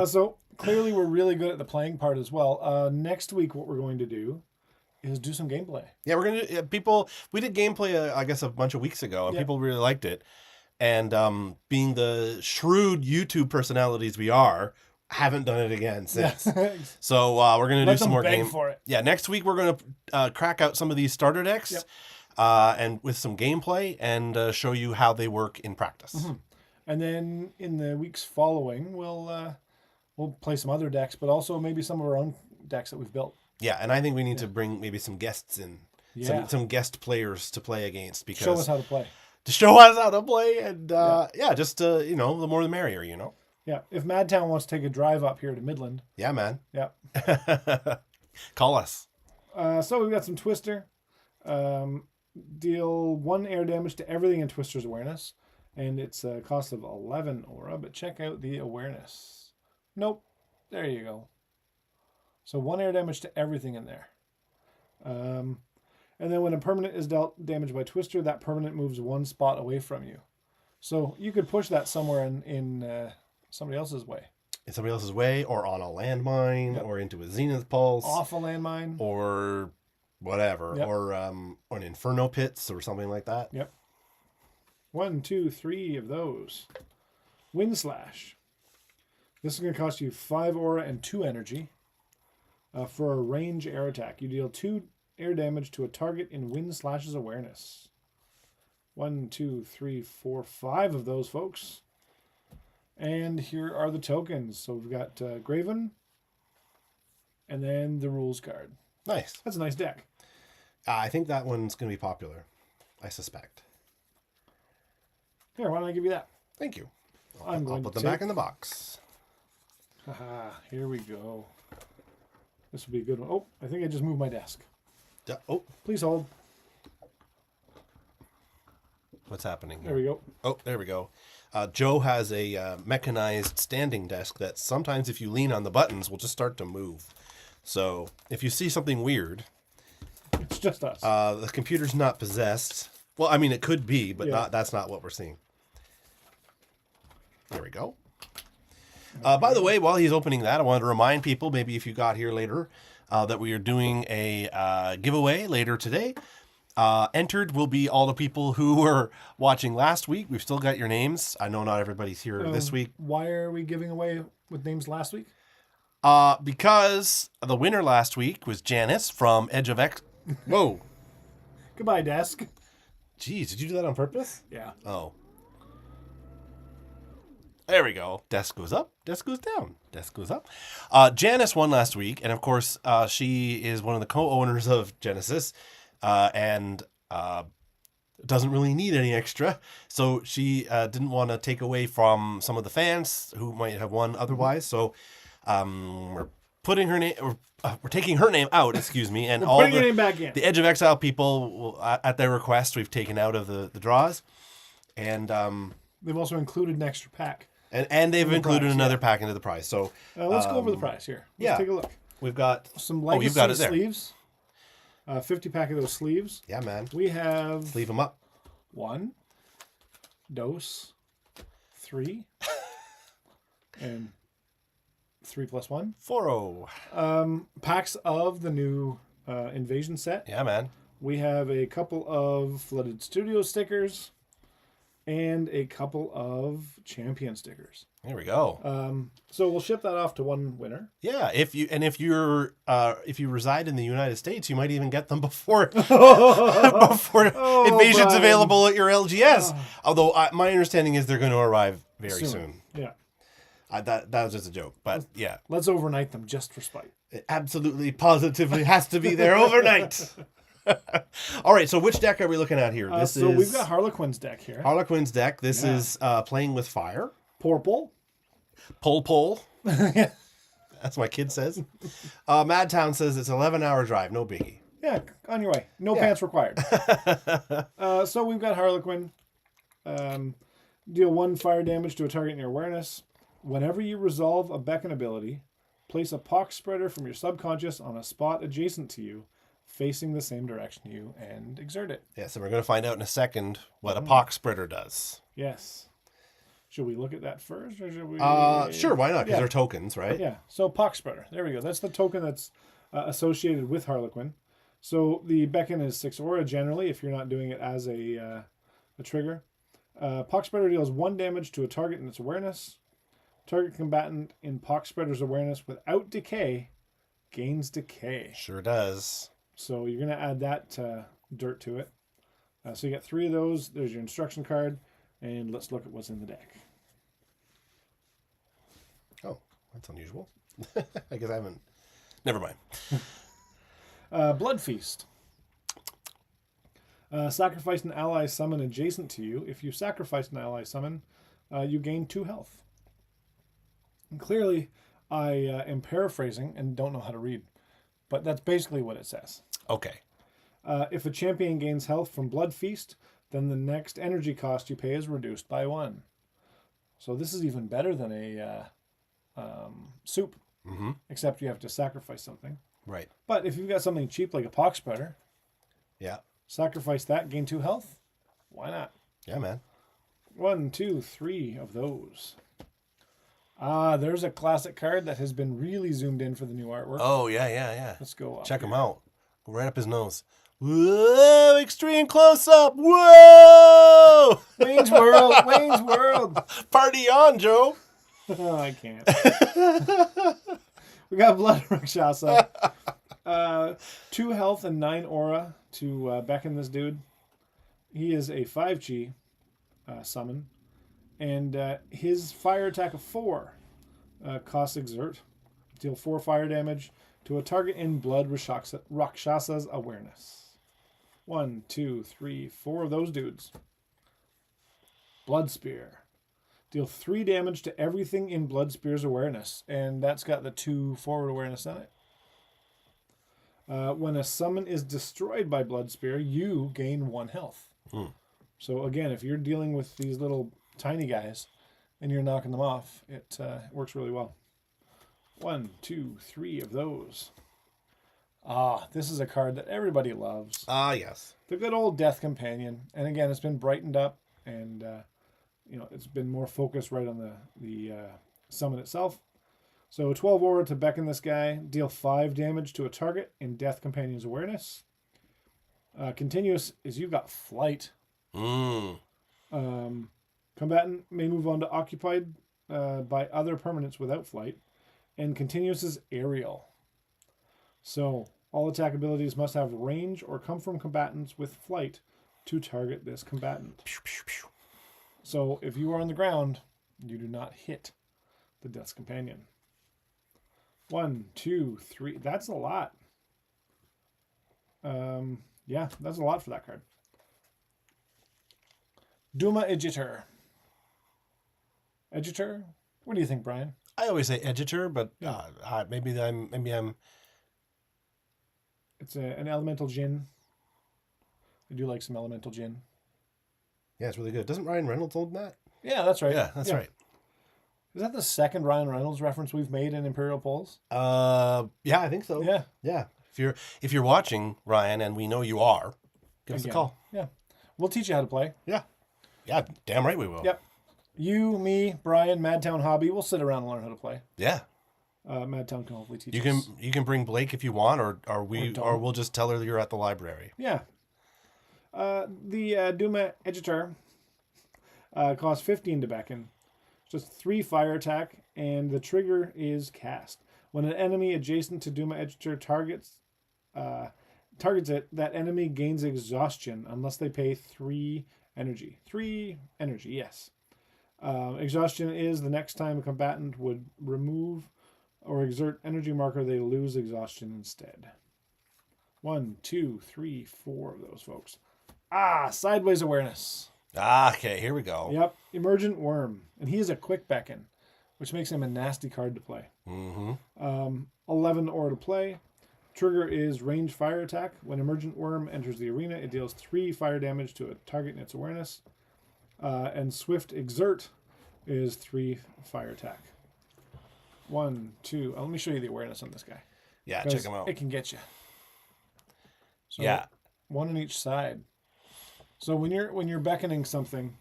So clearly we're really good at the playing part as well. Next week, what we're going to do is do some gameplay. Yeah, we're gonna people. We did gameplay, I guess, a bunch of weeks ago, and people really liked it. And being the shrewd YouTube personalities we are, haven't done it again since. So we're gonna do some more game for it. Yeah, next week we're gonna crack out some of these starter decks, and with some gameplay and show you how they work in practice. Mm-hmm. And then in the weeks following, we'll play some other decks, but also maybe some of our own decks that we've built. Yeah, and I think we need to bring maybe some guests in, some guest players to play against, because show us how to play. To show us how to play, and just the more the merrier, Yeah, if Madtown wants to take a drive up here to Midland. Yeah, man. Yeah. Call us. So we've got some Twister. Deal 1 air damage to everything in Twister's awareness. And it's a cost of 11 aura, but check out the awareness. Nope. There you go. So 1 air damage to everything in there. And then when a permanent is dealt damage by Twister, that permanent moves 1 spot away from you. So you could push that somewhere in somebody else's way. In somebody else's way, or on a landmine, or into a Zenith Pulse. Off a landmine. Or whatever. Or an Inferno Pits or something like that. Yep. 1, 2, 3 of those. Wind Slash. This is going to cost you 5 aura and 2 energy. For a range air attack, you deal 2 air damage to a target in Wind Slash's awareness. 1, 2, 3, 4, 5 of those, folks. And here are the tokens. So we've got Graven, and then the Rules card. Nice. That's a nice deck. I think that one's going to be popular. I suspect. Here, why don't I give you that? Thank you. I'll put them back in the box. Haha, here we go. This will be a good one. Oh, I think I just moved my desk. Oh, please hold. What's happening here? There we go. Oh, there we go. Joe has a mechanized standing desk that sometimes if you lean on the buttons will just start to move. So if you see something weird... It's just us. The computer's not possessed. Well, I mean, it could be, but that's not what we're seeing. There we go. By the way, while he's opening that, I wanted to remind people, maybe if you got here later, that we are doing a giveaway later today. Entered will be all the people who were watching last week. We've still got your names. I know not everybody's here this week. Why are we giving away with names last week? Because the winner last week was Janice from Edge of X. Whoa. Goodbye, desk. Jeez, did you do that on purpose? Yeah. Oh. There we go. Desk goes up, desk goes down, desk goes up. Janice won last week, and of course, she is one of the co-owners of Genesis, and doesn't really need any extra. So she didn't want to take away from some of the fans who might have won otherwise. So we're putting her name, we're taking her name out, excuse me, and all putting her name back in. The Edge of Exile people, will, at their request, we've taken out of the draws, and they've also included an extra pack. And they've included another pack into the prize. So let's go over the prize here. Let's take a look. We've got some legacy you've got it there. Sleeves. 50 pack of those sleeves. Yeah, man. We have sleeve them up. 1, dose, 3, and 3 plus 1. 4-0. Packs of the new Invasion set. Yeah, man. We have a couple of Flooded Studio stickers and a couple of Champion stickers. There we go. So we'll ship that off to one winner. Yeah, if you reside in the United States, you might even get them before Invasion's Brian. available at your LGS. Although my understanding is they're going to arrive very soon. Yeah. That was just a joke, but yeah. Let's overnight them just for spite. It absolutely, positively has to be there overnight. All right, so which deck are we looking at here? We've got Harlequin's deck here. Harlequin's deck. This is Playing with Fire. Purple. Pole. That's what my kid says. Madtown says it's 11-hour drive. No biggie. Yeah, on your way. No Yeah. pants required. So we've got Harlequin. Deal 1 fire damage to a target in your awareness. Whenever you resolve a beckon ability, place a pox spreader from your subconscious on a spot adjacent to you, facing the same direction you, and exert it. Yeah, so we're going to find out in a second what a pox spreader does. Yes. Should we look at that first, or should we? Sure, why not? Because Yeah. they're tokens, right? Yeah. So pox spreader. There we go. That's the token that's associated with Harlequin. So the beckon is 6 aura generally, if you're not doing it as a trigger. Pox spreader deals 1 damage to a target in its awareness. Target combatant in pox spreader's awareness without decay gains decay. Sure does. So you're going to add that dirt to it. So you got 3 of those. There's your instruction card. And let's look at what's in the deck. Oh, that's unusual. I guess I haven't. Never mind. Blood Feast. Sacrifice an ally summon adjacent to you. If you sacrifice an ally summon, you gain 2 health. And clearly, I am paraphrasing and don't know how to read, but that's basically what it says. Okay. If a champion gains health from Blood Feast, then the next energy cost you pay is reduced by 1. So this is even better than a soup, except you have to sacrifice something. Right. But if you've got something cheap like a pox spreader, Yeah. sacrifice that, gain 2 health. Why not? Yeah, man. 1, 2, 3 of those. There's a classic card that has been really zoomed in for the new artwork. Oh, yeah. Let's go up Check here. him out. Go right up his nose. Whoa! Extreme close up. Whoa! Wayne's World. Wayne's World. Party on, Joe. Oh, I can't. We got Blood Rakshasa. 2 health and 9 aura to beckon this dude. He is a 5G summon. And his fire attack of 4 costs exert. Deal 4 fire damage to a target in Blood Rakshasa's awareness. 1, 2, 3, 4 of those dudes. Blood Spear. Deal 3 damage to everything in Blood Spear's awareness. And that's got the 2 forward awareness on it. When a summon is destroyed by Blood Spear, you gain 1 health. So again, if you're dealing with these little tiny guys and you're knocking them off, it works really well. 1, 2, 3 of those. This is a card that everybody loves. Yes. The good old Death Companion. And again, it's been brightened up and it's been more focused right on the summon itself. So 12 aura to beckon this guy. Deal 5 damage to a target in Death Companion's awareness. Continuous is you've got flight. Combatant may move on to occupied by other permanents without flight. And continuous is aerial. So all attack abilities must have range or come from combatants with flight to target this combatant. Pew, pew, pew. So if you are on the ground, you do not hit the Death's Companion. 1, 2, 3. That's a lot. Yeah, that's a lot for that card. Duma Egitor. Egitor? What do you think, Brian? I always say editor, but maybe I'm. It's an elemental djinn. I do like some elemental djinn. Yeah, it's really good. Doesn't Ryan Reynolds own that? Yeah, that's right. Yeah, that's right. Is that the second Ryan Reynolds reference we've made in Imperial Polls? Yeah, I think so. Yeah. If you're watching, Ryan, and we know you are, give us a call. Yeah. We'll teach you how to play. Yeah, damn right we will. Yep. You, me, Brian, Madtown Hobby, we'll sit around and learn how to play. Yeah. Madtown can hopefully teach You us. can you can bring Blake if you want, or we'll just tell her you're at the library. Yeah. The Duma Egitor costs 15 to beckon. Just 3 fire attack, and the trigger is cast. When an enemy adjacent to Duma Egitor targets it, that enemy gains exhaustion unless they pay 3 energy. 3 energy, yes. Exhaustion is the next time a combatant would remove or exert energy marker, they lose exhaustion instead. 1, 2, 3, 4 of those folks. Sideways awareness. Okay, here we go. Yep, Emergent Worm. And he is a quick beckon, which makes him a nasty card to play. 11 aura to play. Trigger is range fire attack. When Emergent Worm enters the arena, it deals 3 fire damage to a target in its awareness. And Swift Exert is 3 fire attack. 1, 2. Let me show you the awareness on this guy. Yeah, check him out. It can get you. So yeah. 1 on each side. So when you're beckoning something,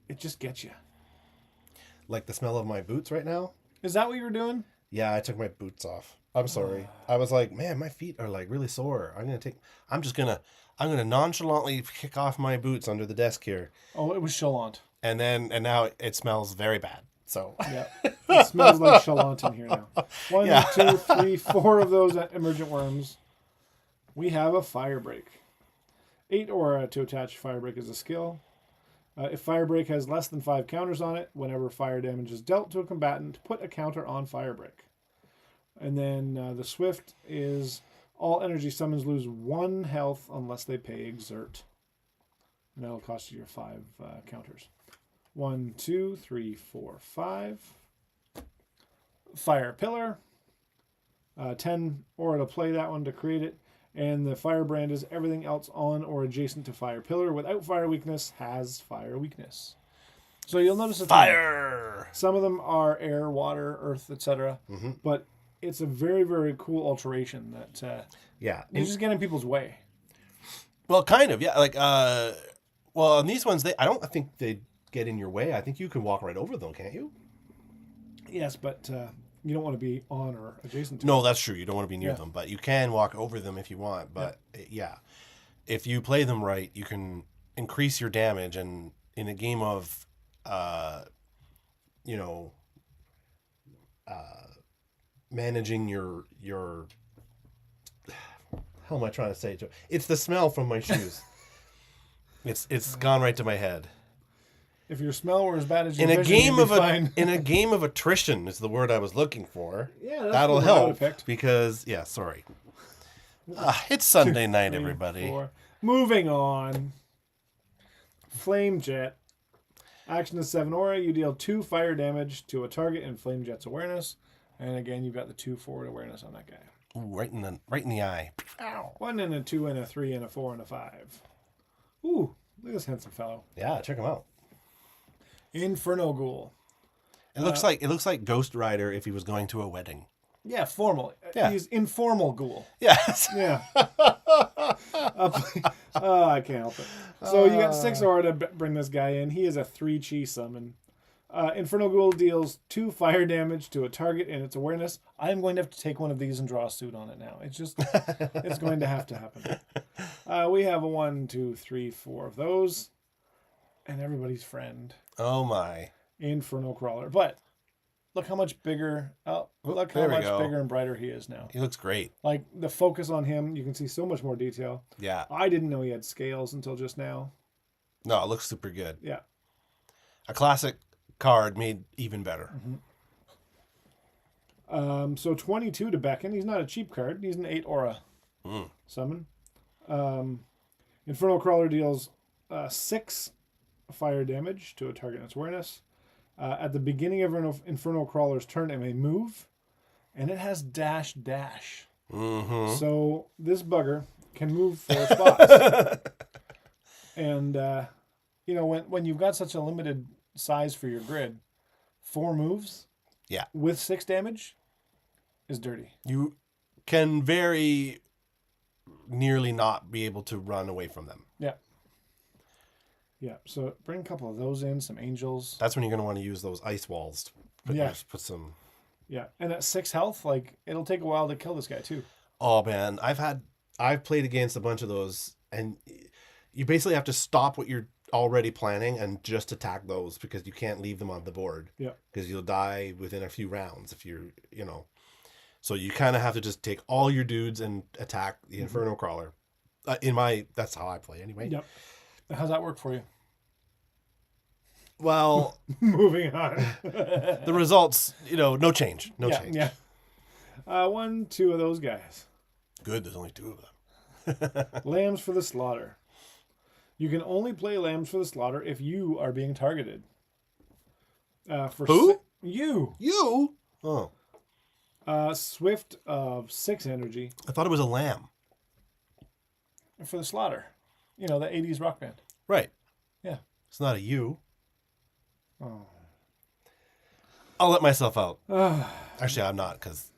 it just gets you. Like the smell of my boots right now? Is that what you were doing? Yeah, I took my boots off. I'm sorry. I was like, man, my feet are like really sore. I'm gonna nonchalantly kick off my boots under the desk here. Oh, it was chalant. And now it smells very bad. So yeah, it smells like chalant in here now. 1, Yeah. 2, 3, 4 of those emergent worms. We have a fire break. 8 aura to attach fire break as a skill. If fire break has less than 5 counters on it, whenever fire damage is dealt to a combatant, put a counter on fire break. And then the Swift is all energy summons lose 1 health unless they pay Exert. And that'll cost you your 5 counters. 1, 2, 3, 4, 5. Fire Pillar. 10 aura to play that one to create it. And the Firebrand is everything else on or adjacent to Fire Pillar without fire weakness has fire weakness. So you'll notice fire. Some of them are air, water, earth, etc. Mm-hmm. But it's a very, very cool alteration that you're just getting people's way. Well, kind of, yeah. Like, well, on these ones, I don't think they get in your way. I think you can walk right over them, can't you? Yes, but you don't want to be on or adjacent to No, them. that's true. You don't want to be near them, but you can walk over them if you want. But if you play them right, you can increase your damage. And in a game of, managing your how am I trying to say it? It's the smell from my shoes. It's gone right to my head. If your smell were as bad as your In a vision, game you'd of be fine. in a game of attrition is the word I was looking for. Yeah, that's that'll the one I help would've picked. because sorry. It's Sunday night, 3, everybody. 4. Moving on. Flame Jet. Action is 7 aura. You deal 2 fire damage to a target in Flame Jet's awareness. And again, you've got the 2 forward awareness on that guy. Ooh, right in the eye. Ow. 1 and a 2 and a 3 and a 4 and a 5. Ooh, look at this handsome fellow. Yeah, check him out. Inferno Ghoul. It looks like Ghost Rider if he was going to a wedding. Yeah, formal. Yeah. He's informal ghoul. Yes. Yeah. I can't help it. So you got 6 aura to bring this guy in. He is a 3-chi summon. Inferno Ghoul deals 2 fire damage to a target in its awareness. I am going to have to take one of these and draw a suit on it now. It's just, it's going to have to happen. We have a 1, 2, 3, 4 of those. And everybody's friend. Oh my. Inferno Crawler. But look how much bigger, look how much bigger and brighter he is now. He looks great. Like the focus on him, you can see so much more detail. Yeah. I didn't know he had scales until just now. No, it looks super good. Yeah. A classic card made even better. Mm-hmm. So 22 to beckon. He's not a cheap card. He's an 8 aura summon. Inferno Crawler deals 6 fire damage to a target in its awareness. At the beginning of an Inferno Crawler's turn, it may move, and it has dash. Mm-hmm. So this bugger can move 4 spots. And when you've got such a limited size for your grid, 4 moves, with 6 damage, is dirty. You can very nearly not be able to run away from them. Yeah. Yeah, so bring a couple of those in, some angels. That's when you're going to want to use those ice walls. Put some. Yeah, and at 6 health, it'll take a while to kill this guy too. Oh man, I've played against a bunch of those, and you basically have to stop what you're already planning and just attack those because you can't leave them on the board. Yeah. Because you'll die within a few rounds if you're. So you kind of have to just take all your dudes and attack the Inferno Crawler. That's how I play anyway. Yep. How's that work for you? Well, moving on. The results, no change. No change. Yeah. 1, 2 of those guys. Good, there's only 2 of them. Lambs for the Slaughter. You can only play Lambs for the Slaughter if you are being targeted. Who? You. You? Oh. Swift of 6 energy I thought it was a lamb. for the slaughter. You know, the 80s rock band. Right. Yeah. It's not a U. Oh. I'll let myself out. Actually, I'm not, because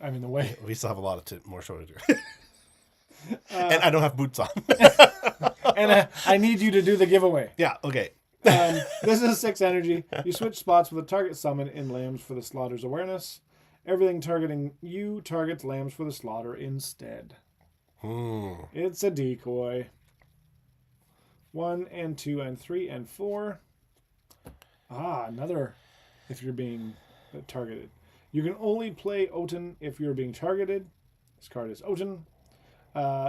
I mean, the way. we still have a lot of more show to do. And I don't have boots on. And I need you to do the giveaway. Yeah, okay. This is 6 energy. You switch spots with a target summon in lambs for the slaughter's awareness. Everything targeting you targets lambs for the slaughter instead. It's a decoy. 1 and 2 and 3 and 4. Another if you're being targeted. You can only play Oten if you're being targeted. This card is Oten.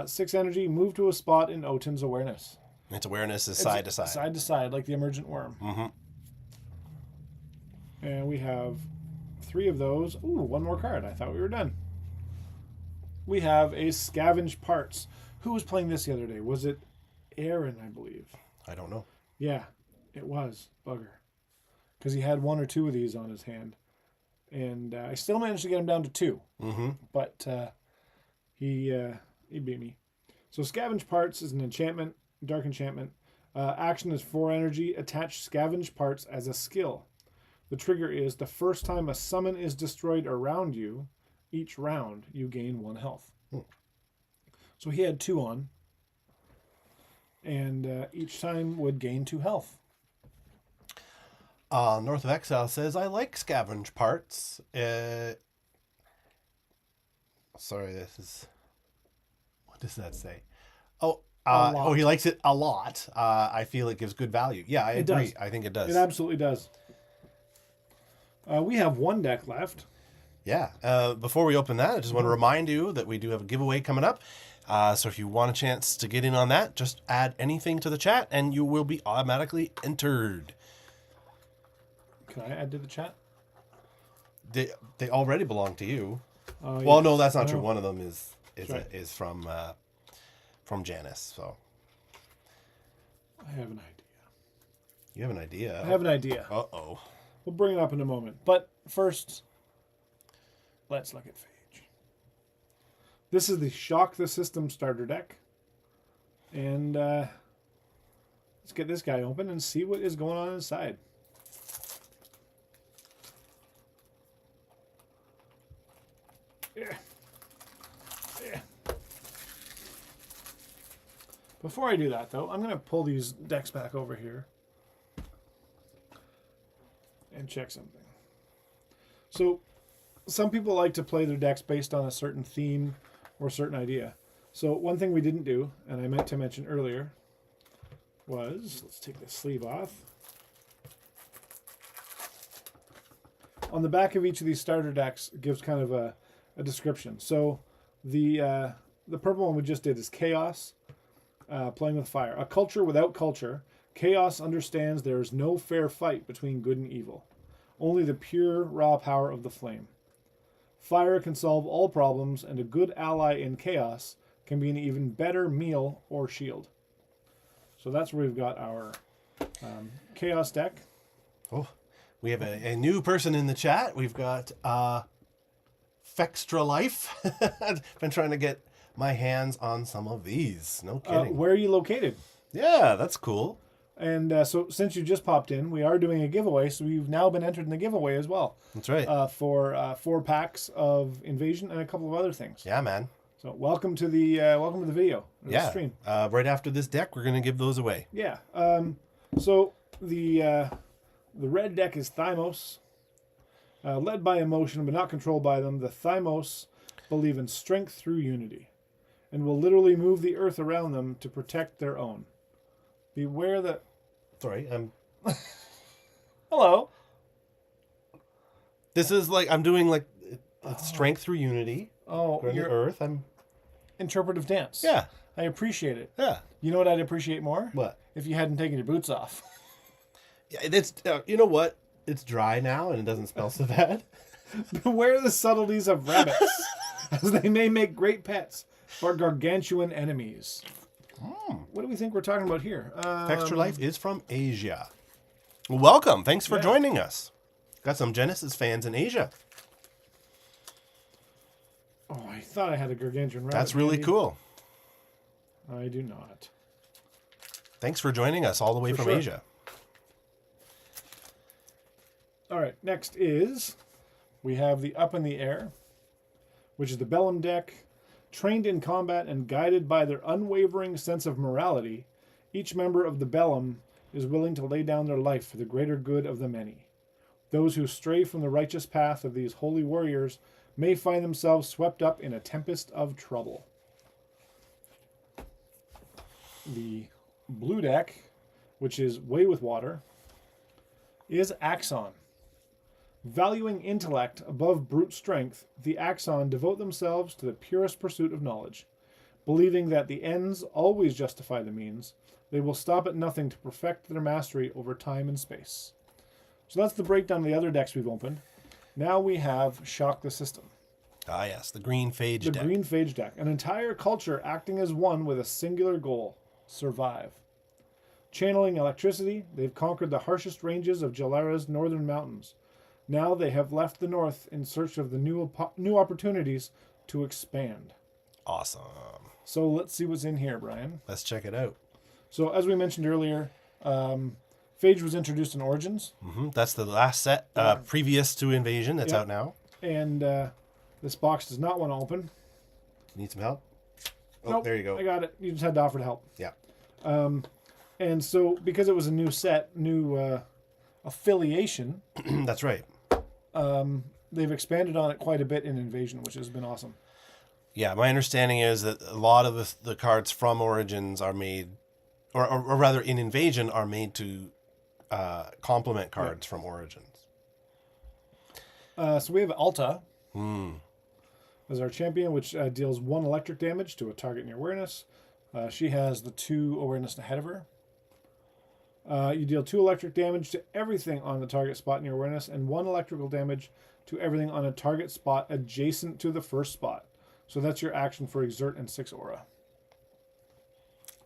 6 energy, move to a spot in Oten's awareness. Its awareness is side to side. Side to side, like the emergent worm. Mm-hmm. And we have 3 of those. Ooh, 1 more card. I thought we were done. We have a Scavenge Parts. Who was playing this the other day? Was it Aaron, I believe? I don't know. Yeah, it was. Bugger. Because he had 1 or 2 of these on his hand. And I still managed to get him down to 2. Mm-hmm. But he beat me. So Scavenge Parts is an enchantment, dark enchantment. Action is 4 energy. Attach Scavenge Parts as a skill. The trigger is the first time a summon is destroyed around you, each round you gain 1 health. So he had 2 on. And each time would gain 2 health. North of Exile says, I like Scavenge Parts. Sorry, this is... What does that say? He likes it a lot. I feel it gives good value. Yeah, I agree. Does. I think it does. It absolutely does. We have 1 deck left. Yeah. Before we open that, I just want to remind you that we do have a giveaway coming up. So if you want a chance to get in on that, just add anything to the chat and you will be automatically entered. Can I add to the chat? They already belong to you. Yeah. Well, no, that's not true. One of them is right. is from Janice. So I have an idea. you have an idea. I have an idea. Uh-oh. We'll bring it up in a moment. But first, let's look at Phage. This is the Shock the System starter deck. And let's get this guy open and see what is going on inside. Yeah. Before I do that, though, I'm going to pull these decks back over here and check something. So, some people like to play their decks based on a certain theme or a certain idea. So, one thing we didn't do, and I meant to mention earlier, was, let's take this sleeve off. On the back of each of these starter decks gives kind of a description. So, the purple one we just did is Chaos. Playing with fire. A culture without culture. Chaos understands there is no fair fight between good and evil. Only the pure, raw power of the flame. Fire can solve all problems, and a good ally in chaos can be an even better meal or shield. So that's where we've got our chaos deck. Oh, we have a new person in the chat. We've got Fextra Life. I've been trying to get my hands on some of these. No kidding. Where are you located? Yeah, that's cool. And so since you just popped in, we are doing a giveaway. So you've now been entered in the giveaway as well. That's right. For 4 packs of Invasion and a couple of other things. Yeah, man. So welcome to the video. Yeah. Stream. Right after this deck, we're gonna give those away. Yeah. So the red deck is Thymos. Led by emotion but not controlled by them, the Thymos believe in strength through unity, and will literally move the earth around them to protect their own. Beware that... Sorry, Hello. This is like, I'm doing like strength through unity. Oh, Your earth. I'm... Interpretive dance. Yeah. I appreciate it. Yeah. You know what I'd appreciate more? What? If you hadn't taken your boots off. Yeah, it's you know what? It's dry now and it doesn't smell so bad. Beware the subtleties of rabbits, as they may make great pets for gargantuan enemies. What do we think we're talking about here? Extra Life is from Asia. Welcome. Thanks for joining us. Got some Genesis fans in Asia. Oh, I thought I had a gargantuan rabbit. That's really handy. cool. I do not. Thanks for joining us all the way For from sure. Asia. All right, next is we have the Up in the Air, which is the Bellum deck. Trained in combat and guided by their unwavering sense of morality, each member of the Bellum is willing to lay down their life for the greater good of the many. Those who stray from the righteous path of these holy warriors may find themselves swept up in a tempest of trouble. The blue deck, which is Way with Water, is Axon. Valuing intellect above brute strength, the Axon devote themselves to the purest pursuit of knowledge. Believing that the ends always justify the means, they will stop at nothing to perfect their mastery over time and space. So that's the breakdown of the other decks we've opened. Now we have Shock the System. Ah, yes, the green phage The deck. Green Phage deck. An entire culture acting as one with a singular goal: survive. Channeling electricity, they've conquered the harshest ranges of Jalara's northern mountains. Now they have left the north in search of the new opportunities to expand. Awesome. So let's see what's in here, Brian. Let's check it out. So as we mentioned earlier, Phage was introduced in Origins, That's the last set previous to Invasion. That's Yep. out now. and this box does not want to open. Need some help? Oh, Nope, there you go. I got it. You just had to offer to help. Yeah. And so because it was a new set, new affiliation, That's right. they've expanded on it quite a bit in Invasion, which has been awesome. Yeah, my understanding is that a lot of the cards from Origins are made, or rather in Invasion, are made to complement cards from Origins. So we have Alta as our champion, which deals 1 electric damage to a target in your awareness. She has the 2 awareness ahead of her. You deal 2 electric damage to everything on the target spot in your awareness, and 1 electrical damage to everything on a target spot adjacent to the first spot. So that's your action for Exert and 6 Aura.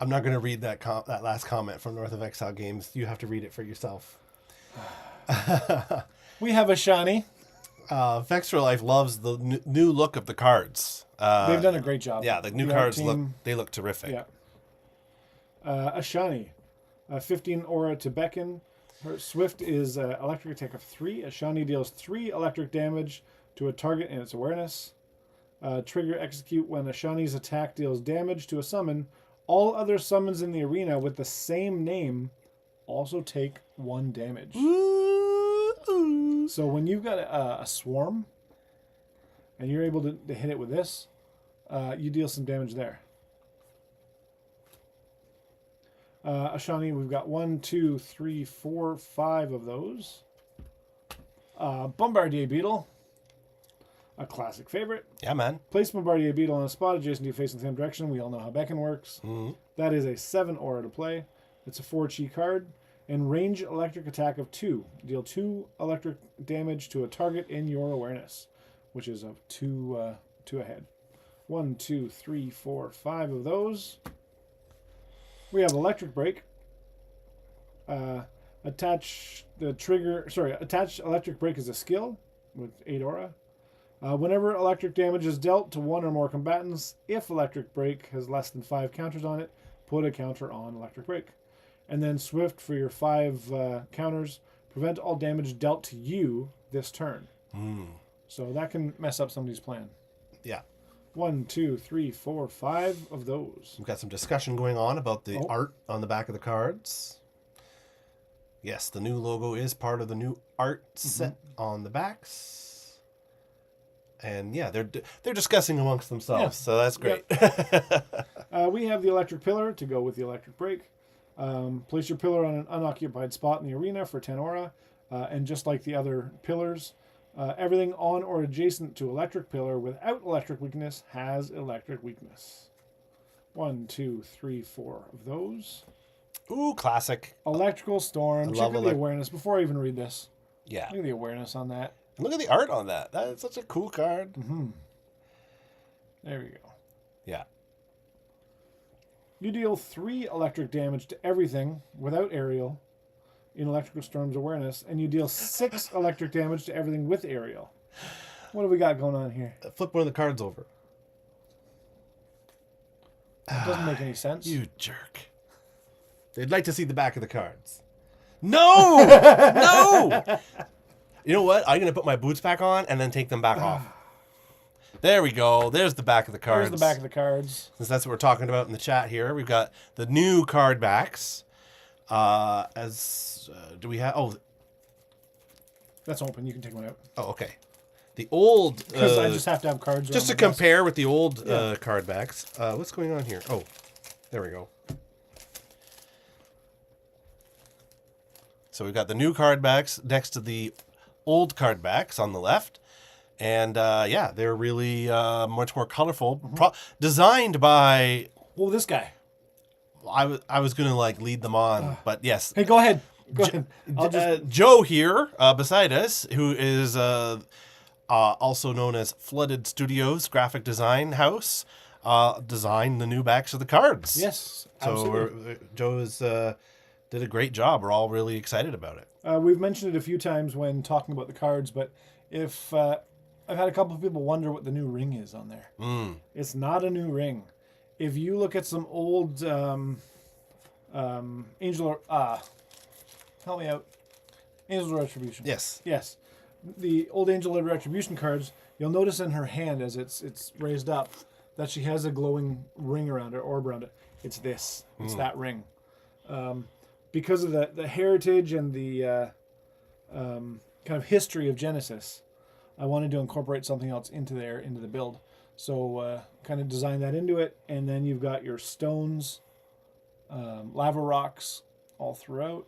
I'm not going to read that that last comment from North of Exile Games. You have to read it for yourself. We have a shiny. Vex for Life loves the new look of the cards. They've done a great job. Yeah, the new art cards team, look terrific. Yeah. A shiny. 15 Aura to Beckon. Her Swift is electric attack of 3. A shiny deals 3 electric damage to a target in its awareness. Trigger execute when a shini's attack deals damage to a summon. All other summons in the arena with the same name also take 1 damage. Ooh. So when you've got a swarm and you're able to hit it with this, you deal some damage there. Ashani, we've got 1, 2, 3, 4, 5 of those. Bombardier Beetle, a classic favorite. Yeah, man. Place Bombardier Beetle on a spot adjacent to you facing the same direction. We all know how Beckon works. That is a 7 Aura to play. It's a 4-chi card. And range electric attack of 2. Deal 2 electric damage to a target in your awareness, which is of 2 ahead. 1, 2, 3, 4, 5 of those. We have Electric Break. Attach Electric Break as a skill with 8 Aura. Whenever electric damage is dealt to 1 or more combatants, if Electric Break has less than 5 counters on it, put a counter on Electric Break. And then Swift for your 5 counters. Prevent all damage dealt to you this turn. So that can mess up somebody's plan. Yeah. 1, 2, 3, 4, 5 of those. We've got some discussion going on about the art on the back of the cards. Yes, the new logo is part of the new art set on the backs. And yeah, they're discussing amongst themselves, so that's great. We have the Electric Pillar to go with the Electric Break. Place your pillar on an unoccupied spot in the arena for 10 Aura. And just like the other pillars, everything on or adjacent to Electric Pillar without electric weakness has electric weakness. 1, 2, 3, 4 of those. Ooh, classic. Electrical Storm. Check love out the awareness before I even read this. Yeah. Look at the awareness on that. And look at the art on that. That is such a cool card. There we go. Yeah. You deal 3 electric damage to everything without aerial in Electrical Storm's awareness, and you deal 6 electric damage to everything with aerial. What do we got going on here? Flip one of the cards over. That doesn't make any sense. You jerk. They'd like to see the back of the cards. No! No! You know what? I'm going to put my boots back on and then take them back off. There we go. There's the back of the cards. There's the back of the cards. Since that's what we're talking about in the chat here. We've got the new card backs. Do we have... Oh, That's open. You can take one out. oh, okay. The old... Because I just have to have cards. just to around my desk. compare with the old card backs. What's going on here? Oh, there we go. So we've got the new card backs next to the old card backs on the left. And yeah, they're really much more colorful. Designed by... Oh, this guy. I was going to like lead them on, but yes. Hey, go ahead. Go ahead. I'll just... Joe here beside us, who is also known as Flooded Studios Graphic Design House, designed the new backs of the cards. Yes, So absolutely. Joe is, did a great job. We're all really excited about it. We've mentioned it a few times when talking about the cards, but if I've had a couple of people wonder what the new ring is on there. It's not a new ring. If you look at some old Angel, help me out, Angel of Retribution. Yes. Yes, the old Angel of Retribution cards. You'll notice in her hand as it's raised up that she has a glowing ring around her, orb around it. It's this. It's that ring. Because of the heritage and the kind of history of Genesis, I wanted to incorporate something else into the build. So kind of design that into it, and then you've got your stones, lava rocks all throughout.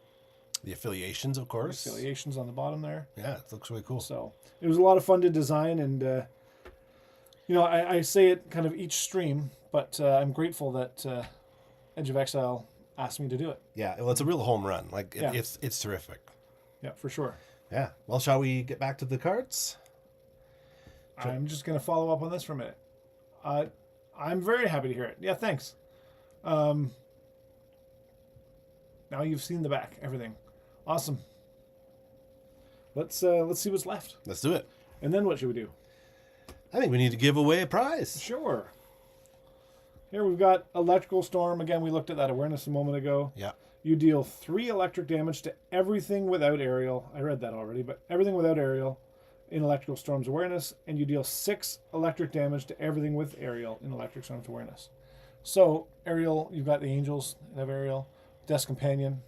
The affiliations, of course. Affiliations on the bottom there. Yeah, it looks really cool. So it was a lot of fun to design, and I say it kind of each stream, but I'm grateful that Edge of Exile asked me to do it. Yeah, well, it's a real home run. Like Yeah. it's terrific. Yeah, for sure. Yeah. Well, shall we get back to the cards? I'm just going to follow up on this for a minute. I'm very happy to hear it. Yeah, thanks. Now you've seen the back, everything. Awesome. Let's see what's left. Let's do it. And then what should we do? I think we need to give away a prize. Sure. Here we've got Electrical Storm. Again, we looked at that awareness a moment ago. Yeah. You deal 3 electric damage to everything without aerial. I read that already, but everything without aerial in Electrical Storm's awareness, and you deal 6 electric damage to everything with aerial in Electric Storm's awareness. So, aerial, you've got the angels that have aerial, Death's Companion,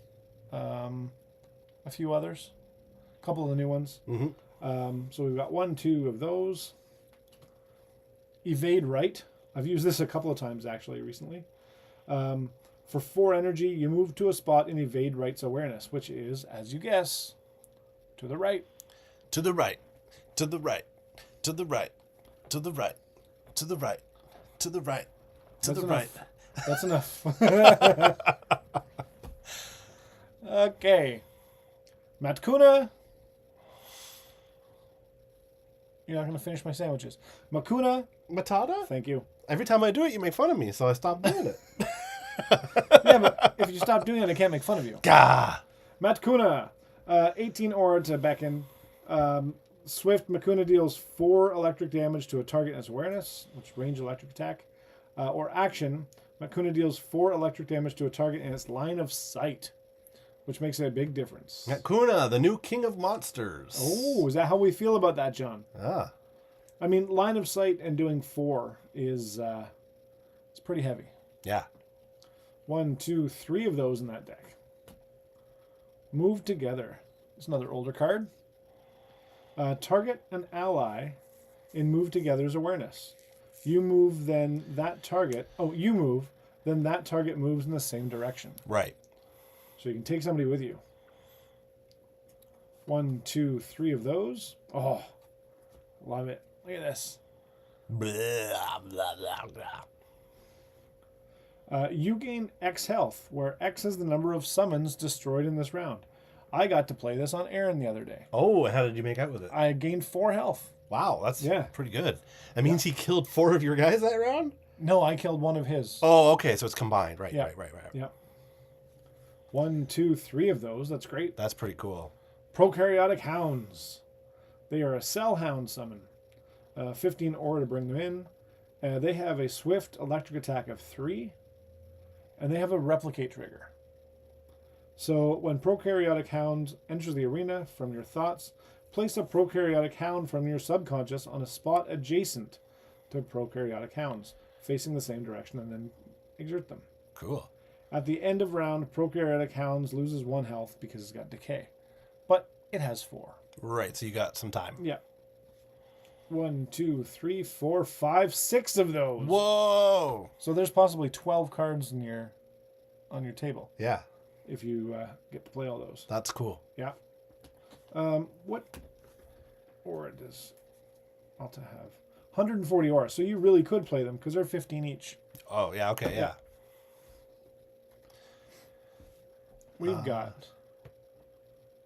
a few others, a couple of the new ones. So we've got 1, 2 of those. Evade Right. I've used this a couple of times actually recently. For 4 energy, you move to a spot in Evade Right's awareness, which is, as you guess, to the right. To the right. To the right. To the right. To the right. To the right. To the right. To the right. That's enough. Okay. Matkuna. You're not going to finish my sandwiches. Makuna. Matata? Thank you. Every time I do it, you make fun of me, so I stopped doing it. Yeah, but if you stop doing it, I can't make fun of you. Gah! Matkuna. 18 aura to beckon. Swift Makuna deals 4 electric damage to a target in its awareness, which range electric attack. Or action. Makuna deals 4 electric damage to a target in its line of sight, which makes a big difference. Makuna, the new king of monsters. Oh, is that how we feel about that, John? Ah. I mean, line of sight and doing 4 is it's pretty heavy. Yeah. 1, 2, 3 of those in that deck. Move together. It's another older card. Target an ally in Move Together's awareness. You move, then that target... Oh, you move, then that target moves in the same direction. Right. So you can take somebody with you. 1, 2, 3 of those. Oh, love it. Look at this. Blah, blah, blah, blah. You gain X health, where X is the number of summons destroyed in this round. I got to play this on Aaron the other day. Oh, and how did you make out with it? I gained 4 health. Wow, that's Yeah. pretty good. That means he killed 4 of your guys that round? No, I killed 1 of his. Oh, okay, so it's combined. Right, Yeah. right. Yeah. 1, 2, 3 of those. That's great. That's pretty cool. Prokaryotic Hounds. They are a cell hound summon. 15 aura to bring them in. They have a swift electric attack of 3, and they have a replicate trigger. So when Prokaryotic Hound enters the arena from your thoughts, place a Prokaryotic Hound from your subconscious on a spot adjacent to Prokaryotic Hounds, facing the same direction, and then exert them. Cool. At the end of round, Prokaryotic Hounds loses 1 health because it's got decay. But it has 4. Right, so you got some time. Yeah. 1, 2, 3, 4, 5, 6 of those. Whoa! So there's possibly 12 cards on your table Yeah, if you get to play all those. that's cool. Yeah. What aura does Alta have? 140 aura. So you really could play them because they're 15 each. Oh, yeah, okay, yeah. We've got.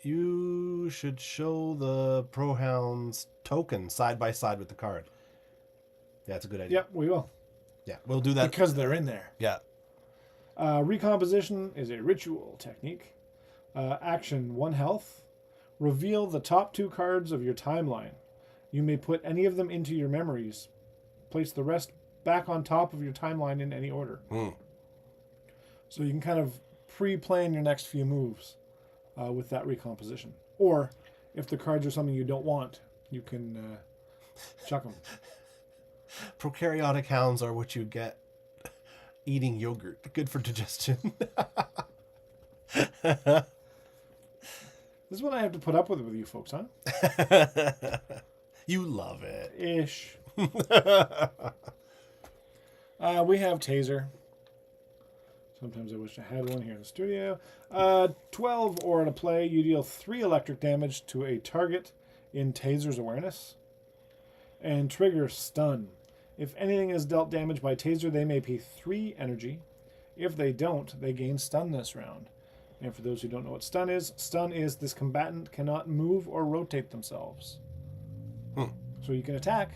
You should show the Pro Hounds token side by side with the card. Yeah, that's a good idea. Yep, we will. Yeah, we'll do that. Because they're in there. Yeah. Recomposition is a ritual technique. Action 1 health. Reveal the top 2 cards of your timeline. You may put any of them into your memories. Place the rest back on top of your timeline in any order. So you can kind of pre-plan your next few moves with that recomposition. Or if the cards are something you don't want, you can chuck them. Prokaryotic Hounds are what you get eating yogurt. Good for digestion. This is what I have to put up with you folks, huh? You love it. Ish. We have Taser. Sometimes I wish I had one here in the studio. 12 aura to play. You deal 3 electric damage to a target in Taser's awareness. And trigger Stun. If anything is dealt damage by Taser, they may pay 3 energy. If they don't, they gain Stun this round. And for those who don't know what stun is this combatant cannot move or rotate themselves. So you can attack,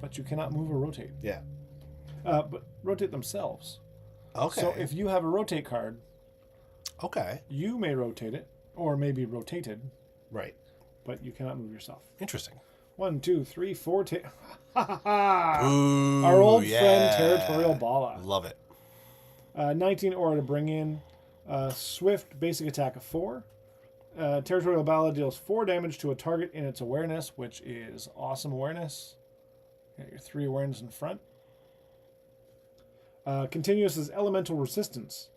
but you cannot move or rotate. Yeah. But rotate themselves. Okay. So if you have a rotate card, okay. you may rotate it, or may be rotated, Right. but you cannot move yourself. Interesting. 1, 2, 3, 4. Ooh, Our old yeah. friend Territorial Bala. Love it. 19 aura to bring in. Swift basic attack of 4. Territorial Bala deals 4 damage to a target in its awareness, which is awesome awareness. Got your 3 awareness in front. Continuous is elemental resistance.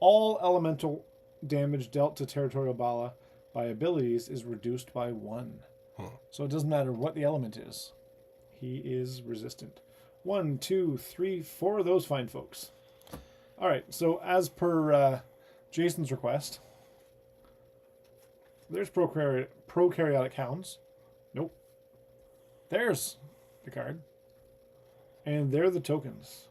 All elemental damage dealt to Territorial Bala by abilities is reduced by 1. So it doesn't matter what the element is. He is resistant. 1, 2, 3, 4 of those fine folks. All right, so as per Jason's request, there's Prokaryotic Hounds. Nope. There's the card. And they're the tokens.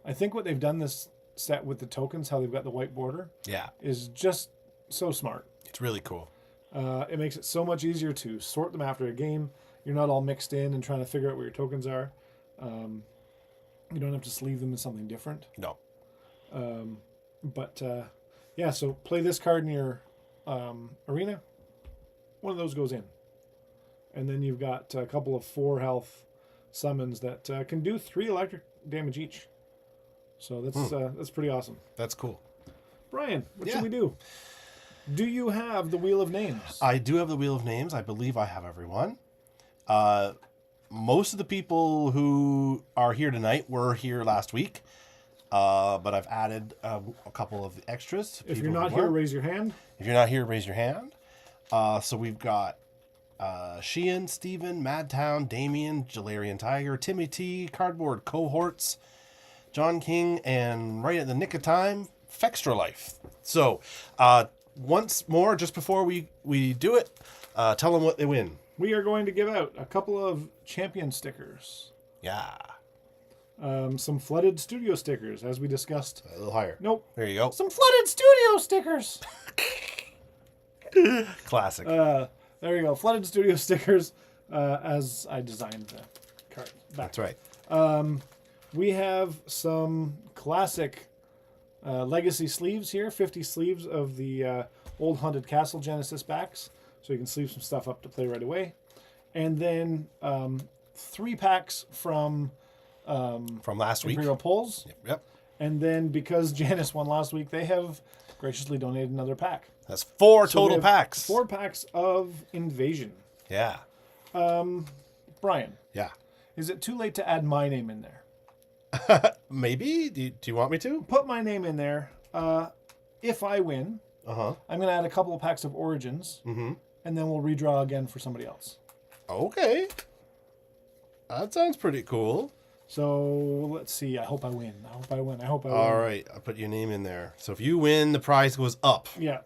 I think what they've done this set with the tokens, how they've got the white border, Yeah. is just so smart. It's really cool. It makes it so much easier to sort them after a game. You're not all mixed in and trying to figure out where your tokens are. You don't have to sleeve them as something different. No. Yeah, so play this card in your arena. One of those goes in. And then you've got a couple of 4 health summons that can do 3 electric damage each. So that's pretty awesome. That's cool. Brian, what Yeah. should we do? Do you have the Wheel of Names? I do have the Wheel of Names. I believe I have everyone. Most of the people who are here tonight were here last week. But I've added a couple of extras. If you're not here, raise your hand. If you're not here, raise your hand. So we've got Sheehan, Steven, Madtown, Damien, Jalarian Tiger, Timmy T, Cardboard Cohorts, John King, and right at the nick of time, Fextra Life. So once more, just before we do it, tell them what they win. We are going to give out a couple of champion stickers. Yeah. Some flooded studio stickers, as we discussed. A little higher. Nope. There you go. Some flooded studio stickers. Classic. There you go. Flooded studio stickers, as I designed the card. That's right. We have some classic legacy sleeves here. 50 sleeves of the old Haunted Castle Genesis backs. So you can sleeve some stuff up to play right away. And then 3 packs from From last week. Imperial Pulls. Yep. And then because Janice won last week, they have graciously donated another pack. That's 4 So we total have packs. 4 packs of Invasion. Yeah. Brian, Yeah. is it too late to add my name in there? Maybe. Do you want me to? Put my name in there. If I win, Uh-huh. I'm going to add a couple of packs of Origins, and then we'll redraw again for somebody else. Okay. That sounds pretty cool. So let's see. I hope I win. I hope I win. All right. I'll put your name in there. So if you win, the prize goes up. Yeah.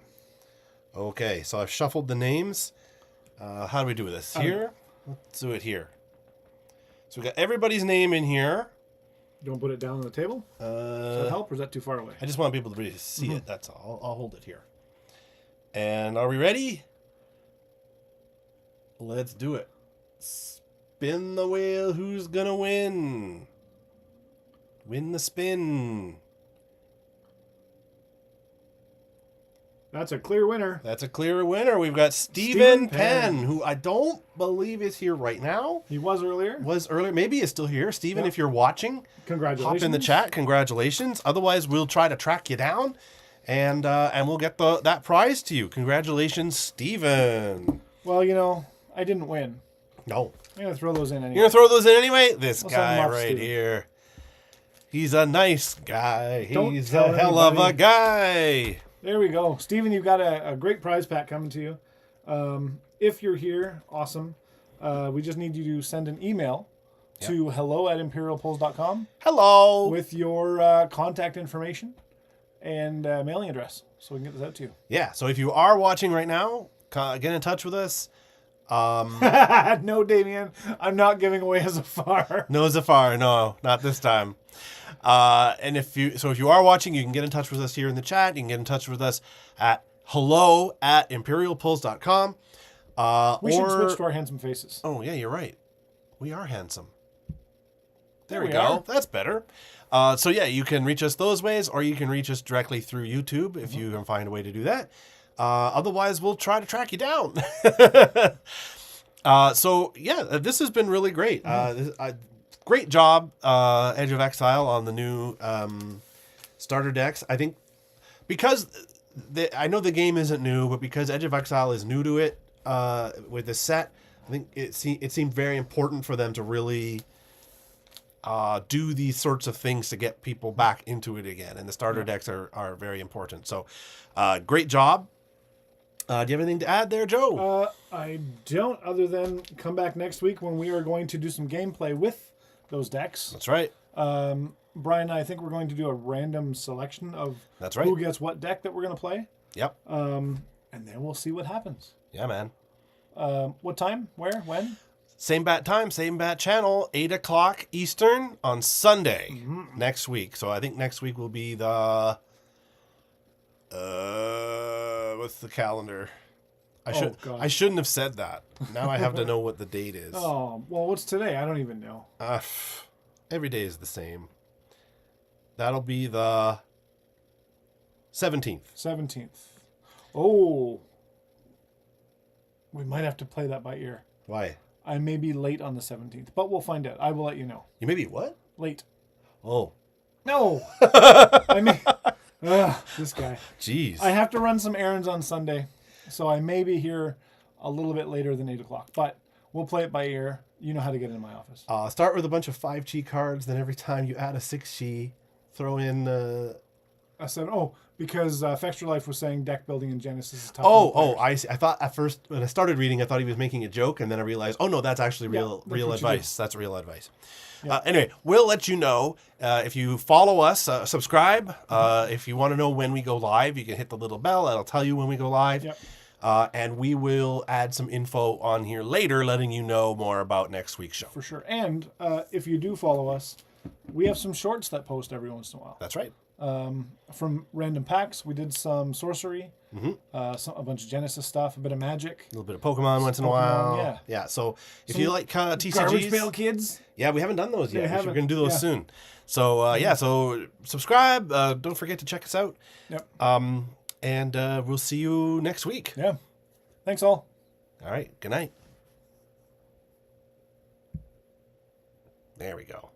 Okay. So I've shuffled the names. How do we do this? Here? Let's do it here. So we got everybody's name in here. Don't put it down on the table. Does that help, or is that too far away? I just want people to really see it. That's all. I'll hold it here. And are we ready? Let's do it. Spin the wheel. Who's gonna win? Win the spin. That's a clear winner. That's a clear winner. We've got Stephen Stephen Penn, Penn. who I don't believe is here right now. He was earlier. Was earlier. Maybe is still here. Stephen, Yeah. if you're watching, Congratulations. hop in the chat. Congratulations. Otherwise, we'll try to track you down, and we'll get that prize to you. Congratulations, Stephen. Well, you know, I didn't win. No. I'm going to throw those in anyway. You're going to throw those in anyway? This I'll send guy them off, right Steven. here. He's a nice guy. Don't He's tell a hell of a anybody. guy. There we go. Steven, you've got a great prize pack coming to you. If you're here, awesome. We just need you to send an email to hello@imperialpulls.com Hello. with your contact information and mailing address so we can get this out to you. Yeah, so if you are watching right now, get in touch with us. No, Damien, I'm not giving away a Zafar. No Zafar, no, not this time. And if you are watching, you can get in touch with us here in the chat. You can get in touch with us at hello@imperialpulls.com. We should switch to our handsome faces. Oh yeah, you're right. We are handsome. There There we we go. are. That's better. So yeah, you can reach us those ways, or you can reach us directly through YouTube if you can find a way to do that. Otherwise, we'll try to track you down. So yeah, this has been really great. Great job, Edge of Exile, on the new starter decks. I think because I know the game isn't new, but because Edge of Exile is new to it with this set, I think it seemed very important for them to really do these sorts of things to get people back into it again. And the starter decks are very important. So great job. Do you have anything to add there, Joe? I don't, other than come back next week when we are going to do some gameplay with those decks. That's right. Brian, I think we're going to do a random selection of That's right. who gets what deck that we're going to play, Yep. and then we'll see what happens. Yeah, man. What time? Where? When? Same bat time, same bat channel, 8 o'clock Eastern on Sunday next week. So I think next week will be the what's the calendar? God. I shouldn't have said that. Now I have to know what the date is. Oh, well, what's today? I don't even know. Every day is the same. That'll be the 17th. 17th. Oh. We might have to play that by ear. Why? I may be late on the 17th, but we'll find out. I will let you know. You may be what? Late. Oh, No. I may... this guy. jeez. I have to run some errands on Sunday, so I may be here a little bit later than 8 o'clock, but we'll play it by ear. You know how to get into my office. Start with a bunch of 5G cards, then every time you add a 6G, throw in I said, because Fextra Life was saying deck building in Genesis is tough. I see. I thought at first when I started reading, I thought he was making a joke, and then I realized, oh no, that's actually real that's what you advice. That's real advice. Anyway, we'll let you know if you follow us, subscribe. If you want to know when we go live, you can hit the little bell. That'll tell you when we go live. Yep. And we will add some info on here later, letting you know more about next week's show. For sure. And if you do follow us, we have some shorts that post every once in a while. That's right. From random packs, we did some sorcery, a bunch of Genesis stuff, a bit of magic. A little bit of Pokemon once in a Pokemon, while. yeah. So if you like Garbage TCGs, Pail Kids. yeah, we haven't done those yet. We're haven't. going to do those Yeah. soon. So so subscribe. Don't forget to check us out. Yep. And we'll see you next week. Yeah. Thanks all. All right. Good night. There we go.